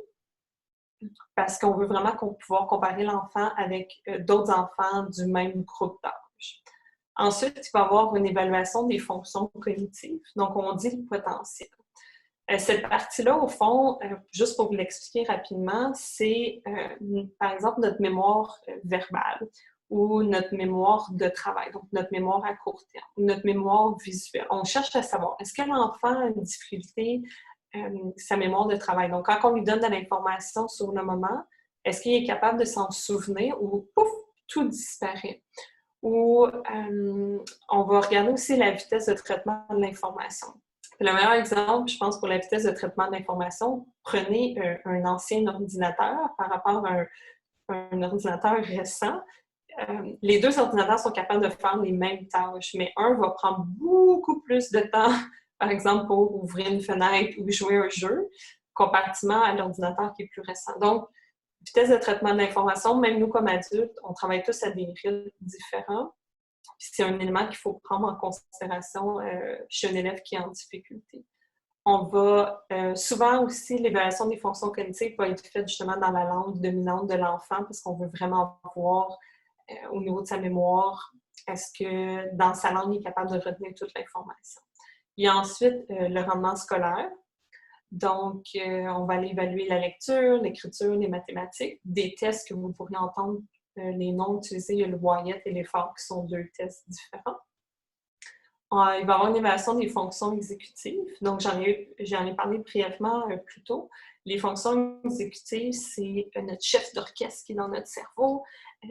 parce qu'on veut vraiment pouvoir comparer l'enfant avec d'autres enfants du même groupe d'âge. Ensuite, il va y avoir une évaluation des fonctions cognitives. Donc, on dit le potentiel. Cette partie-là, au fond, juste pour vous l'expliquer rapidement, c'est, par exemple, notre mémoire verbale ou notre mémoire de travail, donc notre mémoire à court terme, ou notre mémoire visuelle. On cherche à savoir, est-ce que l'enfant a une difficulté sa mémoire de travail. Donc, quand on lui donne de l'information sur le moment, est-ce qu'il est capable de s'en souvenir ou pouf, tout disparaît? Ou on va regarder aussi la vitesse de traitement de l'information. Le meilleur exemple, je pense, pour la vitesse de traitement de l'information, prenez un ancien ordinateur par rapport à un ordinateur récent. Les deux ordinateurs sont capables de faire les mêmes tâches, mais un va prendre beaucoup plus de temps, par exemple, pour ouvrir une fenêtre ou jouer un jeu, comparativement à l'ordinateur qui est plus récent. Donc, vitesse de traitement de l'information, même nous comme adultes, on travaille tous à des rythmes différents. C'est un élément qu'il faut prendre en considération chez un élève qui est en difficulté. On va souvent aussi, l'évaluation des fonctions cognitives va être faite justement dans la langue dominante de l'enfant parce qu'on veut vraiment voir au niveau de sa mémoire, est-ce que dans sa langue, il est capable de retenir toute l'information. Il y a ensuite le rendement scolaire. Donc, on va aller évaluer la lecture, l'écriture, les mathématiques, des tests que vous pourriez entendre les noms utilisés. Il y a le Wyatt et l'effort qui sont deux tests différents. Il va y avoir une évaluation des fonctions exécutives. Donc, j'en ai parlé brièvement plus tôt. Les fonctions exécutives, c'est notre chef d'orchestre qui est dans notre cerveau.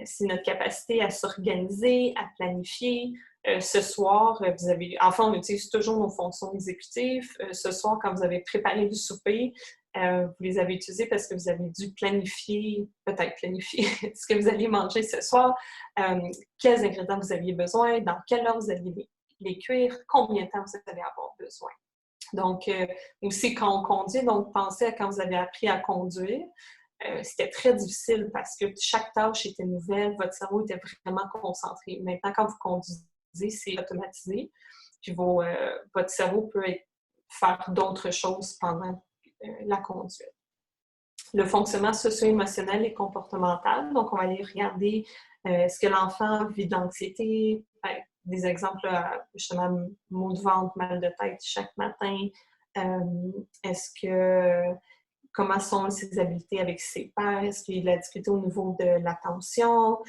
C'est notre capacité à s'organiser, à planifier. Ce soir, on utilise toujours nos fonctions exécutives. Ce soir, quand vous avez préparé du souper, vous les avez utilisées parce que vous avez dû peut-être planifier ce que vous alliez manger ce soir, quels ingrédients vous aviez besoin, dans quelle heure vous alliez les cuire, combien de temps vous allez avoir besoin. Donc, aussi quand on conduit, donc pensez à quand vous avez appris à conduire. C'était très difficile parce que chaque tâche était nouvelle, votre cerveau était vraiment concentré. Maintenant, quand vous conduisez, c'est automatisé, puis votre cerveau peut faire d'autres choses pendant la conduite. Le fonctionnement socio-émotionnel et comportemental, donc on va aller regarder est-ce que l'enfant vit d'anxiété, des exemples, justement, maux de ventre, mal de tête chaque matin. Comment sont ses habiletés avec ses pairs? Est-ce qu'il y a de la difficulté au niveau de l'attention?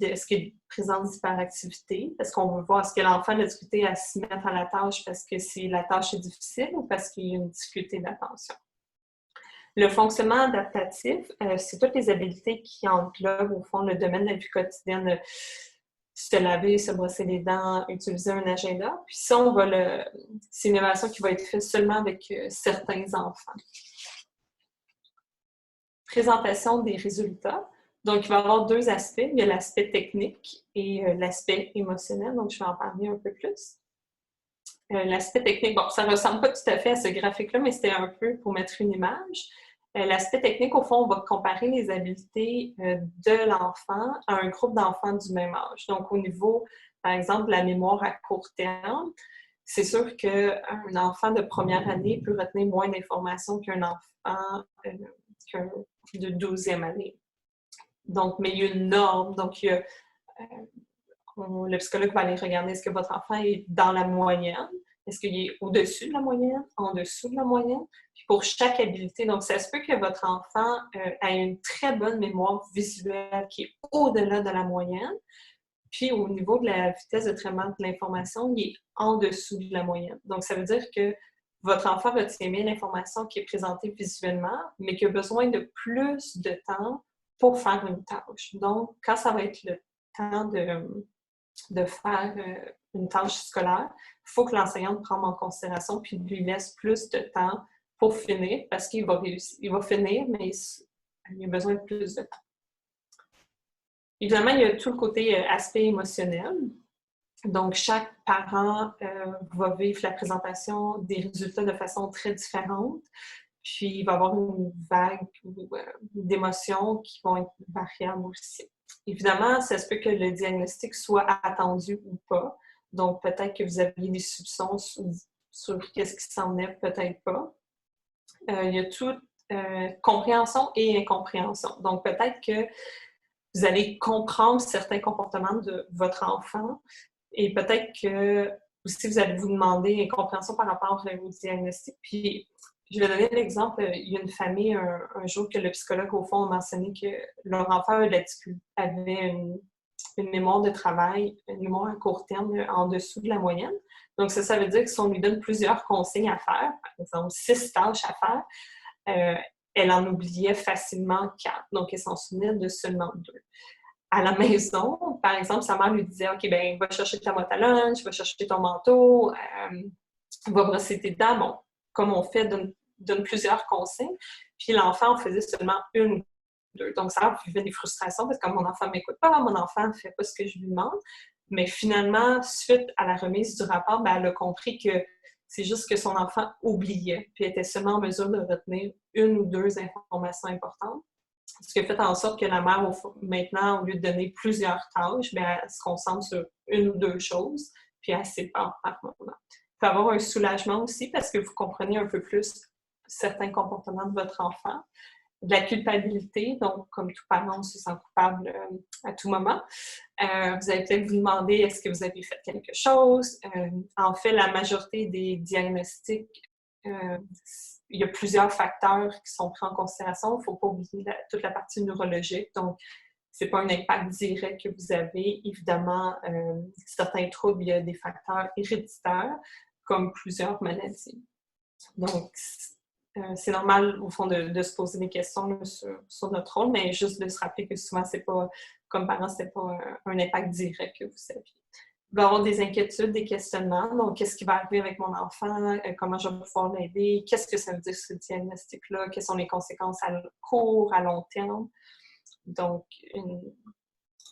Est-ce qu'il présente d'hyperactivité? Parce qu'on veut voir, est-ce que l'enfant a de la difficulté à s'y mettre à la tâche parce que la tâche est difficile ou parce qu'il y a une difficulté d'attention? Le fonctionnement adaptatif, c'est toutes les habiletés qui englobent, au fond, le domaine de la vie quotidienne. se laver, se brosser les dents, utiliser un agenda. Puis ça, c'est une évaluation qui va être faite seulement avec certains enfants. Présentation des résultats. Donc, il va y avoir deux aspects. Il y a l'aspect technique et l'aspect émotionnel. Donc, je vais en parler un peu plus. L'aspect technique, bon, ça ne ressemble pas tout à fait à ce graphique-là, mais c'était un peu pour mettre une image. L'aspect technique, au fond, on va comparer les habiletés de l'enfant à un groupe d'enfants du même âge. Donc, au niveau, par exemple, de la mémoire à court terme, c'est sûr qu'un enfant de première année peut retenir moins d'informations qu'un enfant de 12e année. Donc, mais il y a une norme. Donc, le psychologue va aller regarder est-ce que votre enfant est dans la moyenne, est-ce qu'il est au-dessus de la moyenne, en dessous de la moyenne. Puis pour chaque habileté, donc ça se peut que votre enfant ait une très bonne mémoire visuelle qui est au-delà de la moyenne. Puis au niveau de la vitesse de traitement de l'information, il est en dessous de la moyenne. Donc ça veut dire que votre enfant retient bien l'information qui est présentée visuellement, mais qui a besoin de plus de temps pour faire une tâche. Donc, quand ça va être le temps de faire une tâche scolaire, il faut que l'enseignante prenne en considération puis lui laisse plus de temps pour finir parce qu'il va réussir. Il va finir, mais il a besoin de plus de temps. Évidemment, il y a tout le côté aspect émotionnel. Donc, chaque parent va vivre la présentation des résultats de façon très différente. Puis, il va y avoir une vague d'émotions qui vont être variables aussi. Évidemment, ça se peut que le diagnostic soit attendu ou pas. Donc, peut-être que vous aviez des soupçons sur qu'est-ce qui s'en est, peut-être pas. Il y a tout compréhension et incompréhension. Donc, peut-être que vous allez comprendre certains comportements de votre enfant et peut-être que aussi vous allez vous demander incompréhension par rapport au diagnostic. Puis, je vais donner l'exemple, il y a une famille un jour que le psychologue, au fond, a mentionné que leur enfant avait une mémoire de travail, une mémoire à court terme en dessous de la moyenne. Donc, ça veut dire que si on lui donne plusieurs consignes à faire, par exemple 6 tâches à faire, elle en oubliait facilement 4. Donc, elle s'en souvenait de seulement 2. À la maison, par exemple, sa mère lui disait « OK, ben va chercher ta boîte à lunch, va chercher ton manteau, va brosser tes dents. » Bon, comme on fait, donne plusieurs consignes. Puis l'enfant en faisait seulement 1 ou 2. Donc, ça vivait des frustrations parce que mon enfant ne m'écoute pas, mon enfant ne fait pas ce que je lui demande. Mais finalement, suite à la remise du rapport, ben, elle a compris que c'est juste que son enfant oubliait, puis était seulement en mesure de retenir 1 ou 2 informations importantes. Ce qui a fait en sorte que la mère, maintenant, au lieu de donner plusieurs tâches, bien, elle se concentre sur 1 ou 2 choses, puis elle sépare par moment. Il peut y avoir un soulagement aussi parce que vous comprenez un peu plus certains comportements de votre enfant. De la culpabilité, donc comme tout parent, on se sent coupable à tout moment. Vous allez peut-être vous demander est-ce que vous avez fait quelque chose. En fait, la majorité des diagnostics, il y a plusieurs facteurs qui sont pris en considération. Il ne faut pas oublier toute la partie neurologique. Donc, ce n'est pas un impact direct que vous avez. Évidemment, certains troubles, il y a des facteurs héréditaires, comme plusieurs maladies. Donc, c'est normal, au fond, de se poser des questions là, sur notre rôle, mais juste de se rappeler que souvent, c'est pas, comme parents, ce n'est pas un impact direct que vous aviez. Il va y avoir des inquiétudes, des questionnements. Donc, qu'est-ce qui va arriver avec mon enfant? Comment je vais pouvoir l'aider? Qu'est-ce que ça veut dire ce diagnostic-là? Quelles sont les conséquences à court, à long terme? Donc,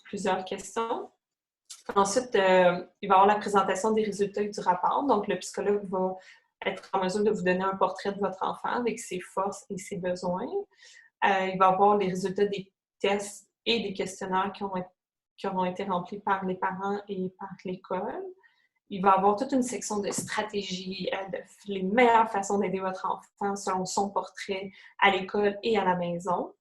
plusieurs questions. Ensuite, il va y avoir la présentation des résultats du rapport. Donc, le psychologue va être en mesure de vous donner un portrait de votre enfant avec ses forces et ses besoins. Il va y avoir les résultats des tests et des questionnaires qui auront été remplis par les parents et par l'école. Il va y avoir toute une section de stratégies, les meilleures façons d'aider votre enfant selon son portrait à l'école et à la maison.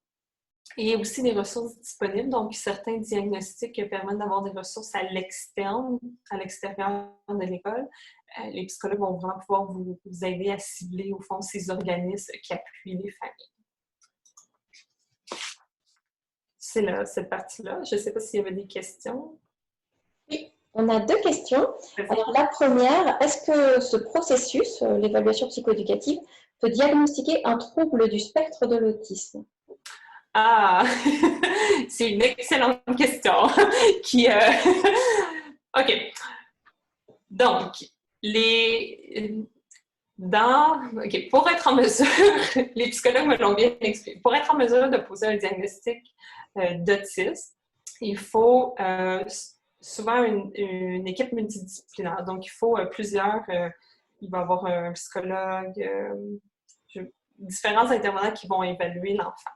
Et il y a aussi des ressources disponibles, donc certains diagnostics permettent d'avoir des ressources à l'extérieur de l'école. Les psychologues vont vraiment pouvoir vous aider à cibler, au fond, ces organismes qui appuient les familles. C'est cette partie-là. Je ne sais pas s'il y avait des questions. Oui, on a 2 questions. Alors, la première, est-ce que ce processus, l'évaluation psychoéducative, peut diagnostiquer un trouble du spectre de l'autisme? Ah, c'est une excellente question. qui, OK. Donc, pour être en mesure, les psychologues me l'ont bien expliqué, pour être en mesure de poser un diagnostic d'autisme, il faut souvent une équipe multidisciplinaire. Donc, il faut il va y avoir un psychologue, différents intervenants qui vont évaluer l'enfant.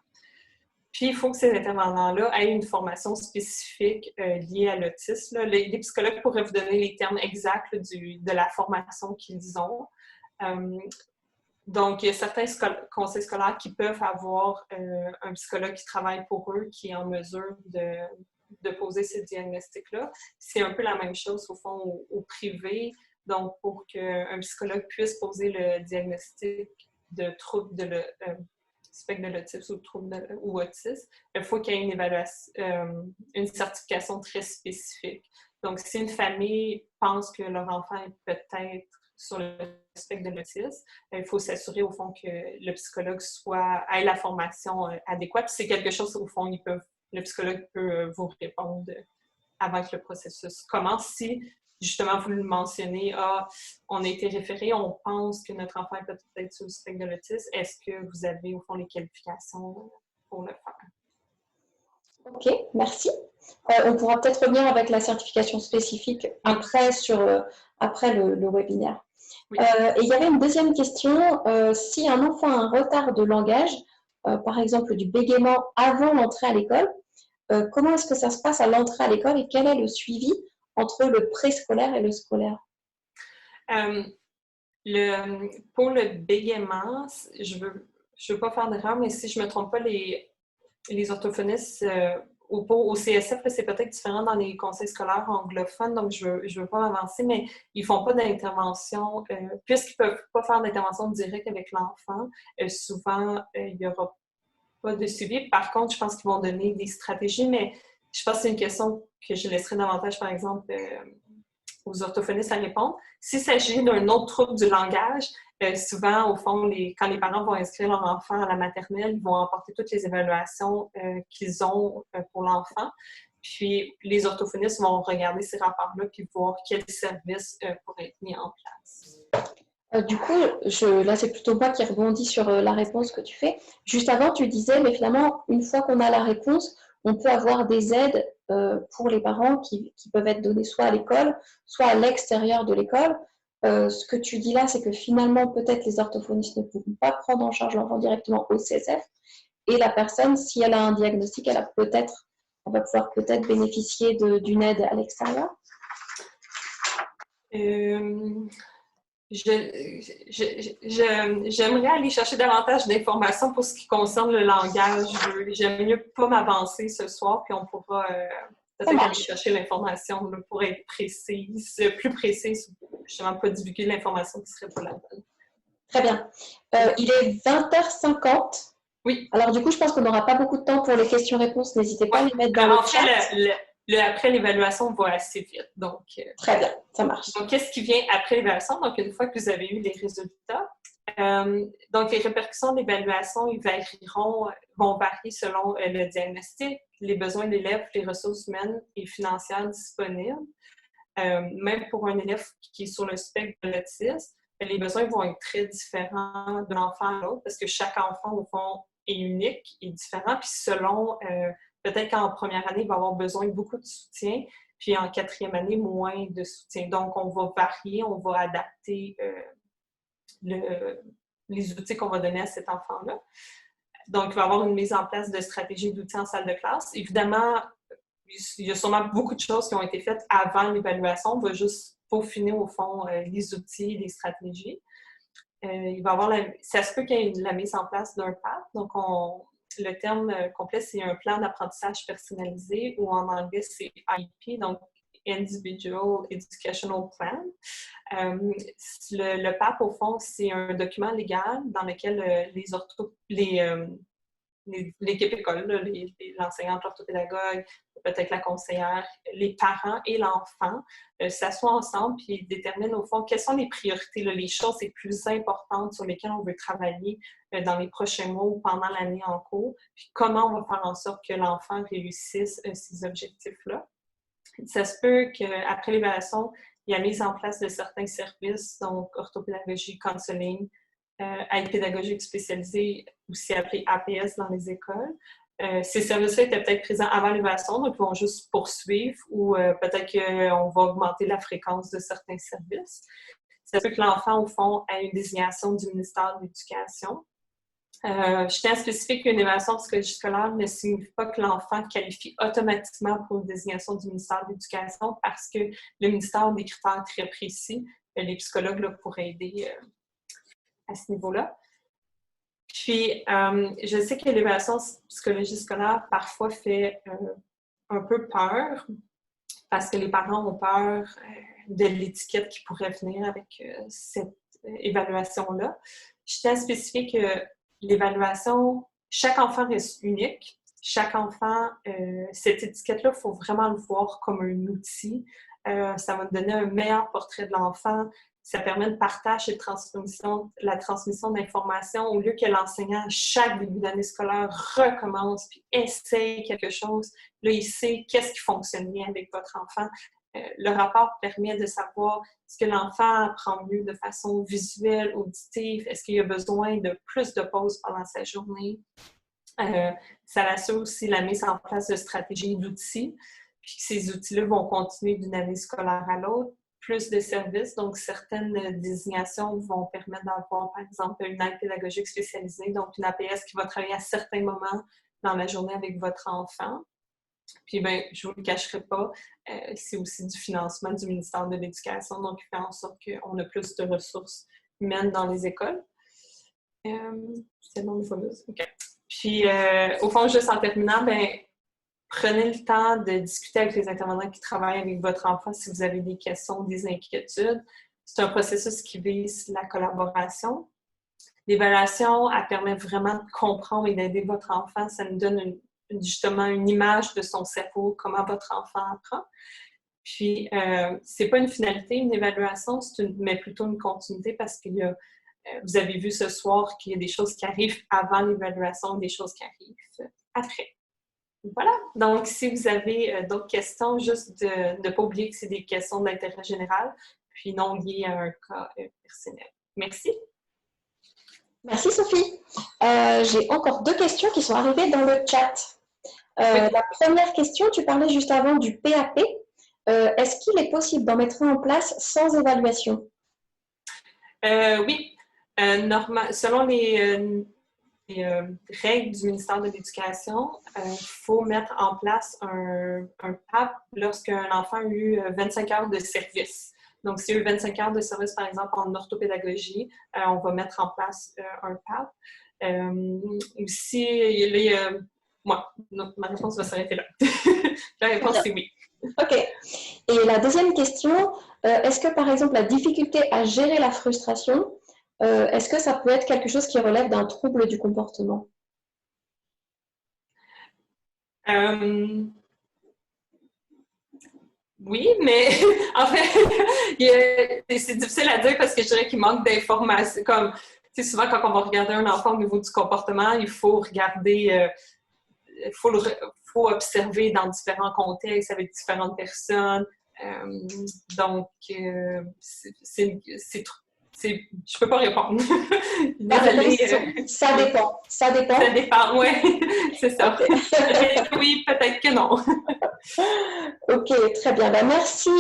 Puis, il faut que ces intervenants-là aient une formation spécifique liée à l'autisme. Les psychologues pourraient vous donner les termes exacts de la formation qu'ils ont. Donc, il y a certains conseils scolaires qui peuvent avoir un psychologue qui travaille pour eux, qui est en mesure de poser ce diagnostic-là. C'est un peu la même chose, au fond, au privé. Donc, pour qu'un psychologue puisse poser le diagnostic de trouble de spectre de l'autisme ou trouble ou autisme, il faut qu'il y ait une évaluation, une certification très spécifique. Donc, si une famille pense que leur enfant est peut-être sur le spectre de l'autisme, il faut s'assurer au fond que le psychologue ait la formation adéquate. C'est quelque chose, au fond, le psychologue peut vous répondre avant que le processus commence. Si, justement, vous le mentionnez, on a été référé, on pense que notre enfant est peut-être sur le spectre de l'autisme, est-ce que vous avez, au fond, les qualifications pour le faire? OK, merci. On pourra peut-être revenir avec la certification spécifique après le webinaire. Oui. Et il y avait une deuxième question. Si un enfant a un retard de langage, par exemple du bégaiement avant l'entrée à l'école, comment est-ce que ça se passe à l'entrée à l'école et quel est le suivi entre le préscolaire et le scolaire? Pour le bégaiement, je veux pas faire d'erreur, mais si je ne me trompe pas, les orthophonistes au CSF, c'est peut-être différent dans les conseils scolaires anglophones, donc je veux pas m'avancer, mais ils font pas d'intervention, puisqu'ils peuvent pas faire d'intervention directe avec l'enfant, souvent, il y aura pas de suivi. Par contre, je pense qu'ils vont donner des stratégies, mais je pense que c'est une question que je laisserai davantage, par exemple, aux orthophonistes à répondre. S'il s'agit d'un autre trouble du langage, souvent, au fond, quand les parents vont inscrire leur enfant à la maternelle, ils vont emporter toutes les évaluations qu'ils ont pour l'enfant. Puis, les orthophonistes vont regarder ces rapports-là puis voir quels services pourraient être mis en place. Du coup, là, c'est plutôt moi qui rebondis sur la réponse que tu fais. Juste avant, tu disais, mais finalement, une fois qu'on a la réponse, on peut avoir des aides pour les parents qui peuvent être données soit à l'école, soit à l'extérieur de l'école. Ce que tu dis là, c'est que finalement, peut-être les orthophonistes ne pourront pas prendre en charge l'enfant directement au CSF. Et la personne, si elle a un diagnostic, elle va pouvoir peut-être bénéficier d'une aide à l'extérieur. J'aimerais aller chercher davantage d'informations pour ce qui concerne le langage. J'aime mieux pas m'avancer ce soir, puis on pourra peut-être aller chercher l'information pour être plus précise, justement pas divulguer l'information qui serait pas la bonne. Très bien. Il est 20h50. Oui. Alors du coup, je pense qu'on n'aura pas beaucoup de temps pour les questions-réponses. N'hésitez pas à les mettre dans le chat. Après l'évaluation, on va assez vite. Donc, très bien, ça marche. Donc, qu'est-ce qui vient après l'évaluation? Donc, une fois que vous avez eu les résultats, donc les répercussions de l'évaluation, vont varier selon le diagnostic, les besoins de l'élève, les ressources humaines et financières disponibles. Même pour un élève qui est sur le spectre de l'autisme, les besoins vont être très différents d'un enfant à l'autre parce que chaque enfant, au fond, est unique et différent. Puis selon, peut-être qu'en première année, il va avoir besoin de beaucoup de soutien, puis en quatrième année, moins de soutien. Donc, on va varier, on va adapter les outils qu'on va donner à cet enfant-là. Donc, il va y avoir une mise en place de stratégies d'outils en salle de classe. Évidemment, il y a sûrement beaucoup de choses qui ont été faites avant l'évaluation. On va juste peaufiner, au fond, les outils, les stratégies. Ça se peut qu'il y ait la mise en place d'un PAP. Donc, le terme complet, c'est un plan d'apprentissage personnalisé ou en anglais, c'est IEP, donc Individual Educational Plan. Le PAP, au fond, c'est un document légal dans lequel l'équipe école, l'enseignante, l'orthopédagogue, peut-être la conseillère, les parents et l'enfant s'assoient ensemble puis déterminent au fond quelles sont les priorités, là, les choses les plus importantes sur lesquelles on veut travailler dans les prochains mois ou pendant l'année en cours, puis comment on va faire en sorte que l'enfant réussisse ces objectifs-là. Ça se peut qu'après l'évaluation, il y a mise en place de certains services, donc orthopédagogie, counseling, aide pédagogique spécialisée, aussi appelée APS dans les écoles. Ces services-là étaient peut-être présents avant l'évaluation, donc ils vont juste poursuivre ou peut-être qu'on va augmenter la fréquence de certains services. Ça peut que l'enfant, au fond, ait une désignation du ministère de l'Éducation. Je tiens à spécifier qu'une évaluation de psychologie scolaire ne signifie pas que l'enfant qualifie automatiquement pour une désignation du ministère de l'Éducation parce que le ministère a des critères très précis. Les psychologues là, pourraient aider à ce niveau-là. Puis, je sais que l'évaluation de psychologie scolaire parfois fait un peu peur parce que les parents ont peur de l'étiquette qui pourrait venir avec cette évaluation-là. Je tiens à spécifier que l'évaluation, chaque enfant reste unique. Chaque enfant, cette étiquette-là, il faut vraiment le voir comme un outil. Ça va donner un meilleur portrait de l'enfant. Ça permet le partage et la transmission d'informations au lieu que l'enseignant, à chaque début d'année scolaire, recommence puis essaye quelque chose. Là, il sait qu'est-ce qui fonctionne bien avec votre enfant. Le rapport permet de savoir est-ce que l'enfant apprend mieux de façon visuelle, auditive, est-ce qu'il a besoin de plus de pauses pendant sa journée. Ça assure aussi la mise en place de stratégies et d'outils, puis que ces outils-là vont continuer d'une année scolaire à l'autre. Plus de services, donc certaines désignations vont permettre d'avoir, par exemple, une aide pédagogique spécialisée, donc une APS qui va travailler à certains moments dans la journée avec votre enfant. Puis, bien, je ne vous le cacherai pas, c'est aussi du financement du ministère de l'Éducation, donc il fait en sorte qu'on a plus de ressources humaines dans les écoles. C'est bon, OK. Puis, au fond, juste en terminant, bien, prenez le temps de discuter avec les intervenants qui travaillent avec votre enfant si vous avez des questions, des inquiétudes. C'est un processus qui vise la collaboration. L'évaluation, elle permet vraiment de comprendre et d'aider votre enfant. Ça nous donne justement une image de son cerveau, comment votre enfant apprend. Puis, c'est pas une finalité, une évaluation, mais plutôt une continuité parce qu'il y a, vous avez vu ce soir qu'il y a des choses qui arrivent avant l'évaluation, des choses qui arrivent après. Voilà. Donc, si vous avez d'autres questions, juste de ne pas oublier que c'est des questions d'intérêt général, puis non liées à un cas personnel. Merci. Merci, Sophie. J'ai encore 2 questions qui sont arrivées dans le chat. Oui. La première question, tu parlais juste avant du PAP. Est-ce qu'il est possible d'en mettre en place sans évaluation? Oui. Selon les règles du ministère de l'Éducation, il faut mettre en place un PAP lorsqu'un enfant a eu 25 heures de service. Donc, s'il y a eu 25 heures de service, par exemple, en orthopédagogie, on va mettre en place un PAP. Aussi, ma réponse va s'arrêter là. La réponse, c'est oui. OK. Et la deuxième question, est-ce que, par exemple, la difficulté à gérer la frustration, est-ce que ça peut être quelque chose qui relève d'un trouble du comportement? Oui, mais en fait, c'est difficile à dire parce que je dirais qu'il manque d'informations. Comme, souvent, quand on va regarder un enfant au niveau du comportement, il faut regarder, faut observer dans différents contextes avec différentes personnes. Donc, je peux pas répondre. Ça dépend. Ça dépend, oui, c'est ça. Okay. Oui, peut-être que non. Ok, très bien. Ben, merci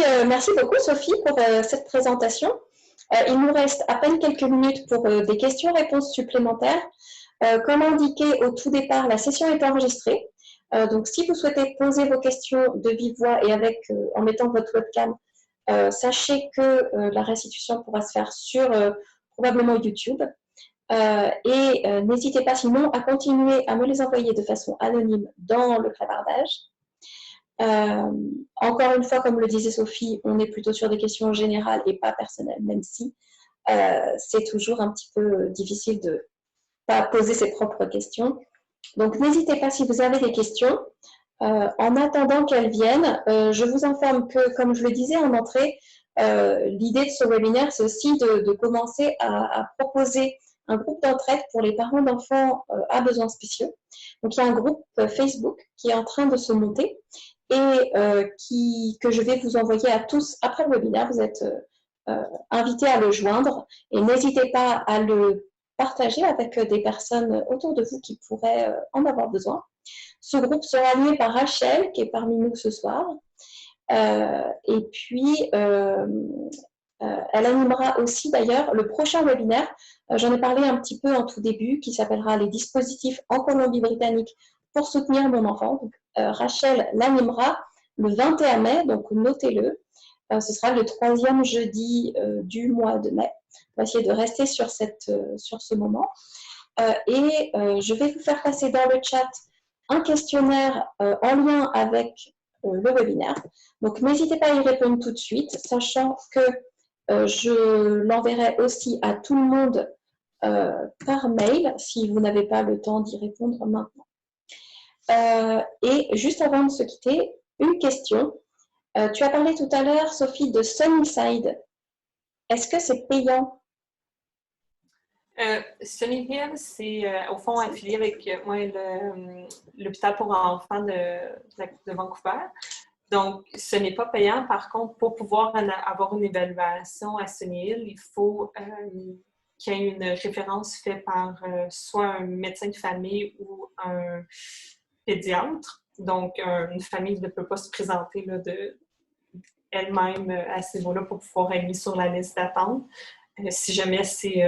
beaucoup, Sophie, pour cette présentation. Il nous reste à peine quelques minutes pour des questions-réponses supplémentaires. Comme indiqué au tout départ, la session est enregistrée. Donc, si vous souhaitez poser vos questions de vive voix et en mettant votre webcam, sachez que la restitution pourra se faire sur probablement YouTube. N'hésitez pas sinon à continuer à me les envoyer de façon anonyme dans le clavardage. Encore une fois, comme le disait Sophie, on est plutôt sur des questions générales et pas personnelles, même si c'est toujours un petit peu difficile de pas poser ses propres questions. Donc, n'hésitez pas si vous avez des questions. En attendant qu'elles viennent, je vous informe que, comme je le disais en entrée, l'idée de ce webinaire, c'est aussi de commencer à proposer un groupe d'entraide pour les parents d'enfants à besoins spéciaux. Donc, il y a un groupe Facebook qui est en train de se monter et que je vais vous envoyer à tous après le webinaire. Vous êtes invités à le joindre et n'hésitez pas à le partager avec des personnes autour de vous qui pourraient en avoir besoin. Ce groupe sera animé par Rachel, qui est parmi nous ce soir. Et puis, elle animera aussi d'ailleurs le prochain webinaire. J'en ai parlé un petit peu en tout début, qui s'appellera « Les dispositifs en Colombie-Britannique pour soutenir mon enfant ». Donc, Rachel l'animera le 21 mai, donc notez-le. Ce sera le 3e jeudi du mois de mai. On va essayer de rester sur ce moment. Et je vais vous faire passer dans le chat un questionnaire en lien avec le webinaire. Donc, n'hésitez pas à y répondre tout de suite, sachant que je l'enverrai aussi à tout le monde par mail, si vous n'avez pas le temps d'y répondre maintenant. Et juste avant de se quitter, une question. Tu as parlé tout à l'heure, Sophie, de Sunnyside. Est-ce que c'est payant? Sunnyhill, c'est au fond affilié avec l'hôpital pour enfants de Vancouver. Donc, ce n'est pas payant. Par contre, pour pouvoir avoir une évaluation à Sunnyhill, il faut qu'il y ait une référence faite par soit un médecin de famille ou un pédiatre. Donc, une famille ne peut pas se présenter là, elle-même à ce niveau-là pour pouvoir être mise sur la liste d'attente. Si jamais c'est...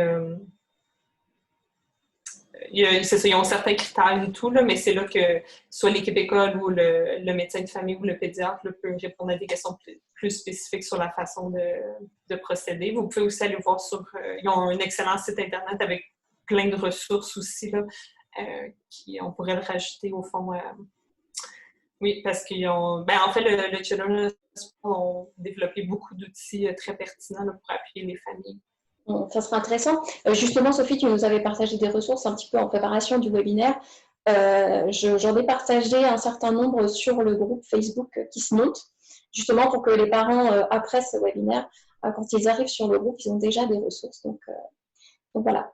ils ont certains critères et tout, là, mais c'est là que soit l'équipe école ou le médecin de famille ou le pédiatre là, peut répondre à des questions plus spécifiques sur la façon de procéder. Vous pouvez aussi aller voir ils ont un excellent site Internet avec plein de ressources aussi, là, on pourrait le rajouter au fond. Oui, parce qu'ils ont... en fait, le Children's Hospital ont développé beaucoup d'outils très pertinents là, pour appuyer les familles. Ça sera intéressant. Justement, Sophie, tu nous avais partagé des ressources un petit peu en préparation du webinaire. J'en ai partagé un certain nombre sur le groupe Facebook qui se monte, justement pour que les parents, après ce webinaire, quand ils arrivent sur le groupe, ils ont déjà des ressources. Donc voilà.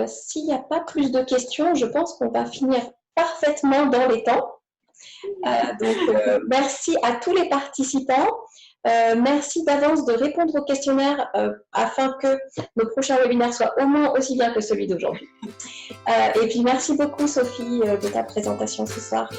S'il n'y a pas plus de questions, je pense qu'on va finir parfaitement dans les temps. Merci à tous les participants. Merci d'avance de répondre au questionnaire afin que nos prochains webinaires soient au moins aussi bien que celui d'aujourd'hui. Et puis merci beaucoup Sophie de ta présentation ce soir.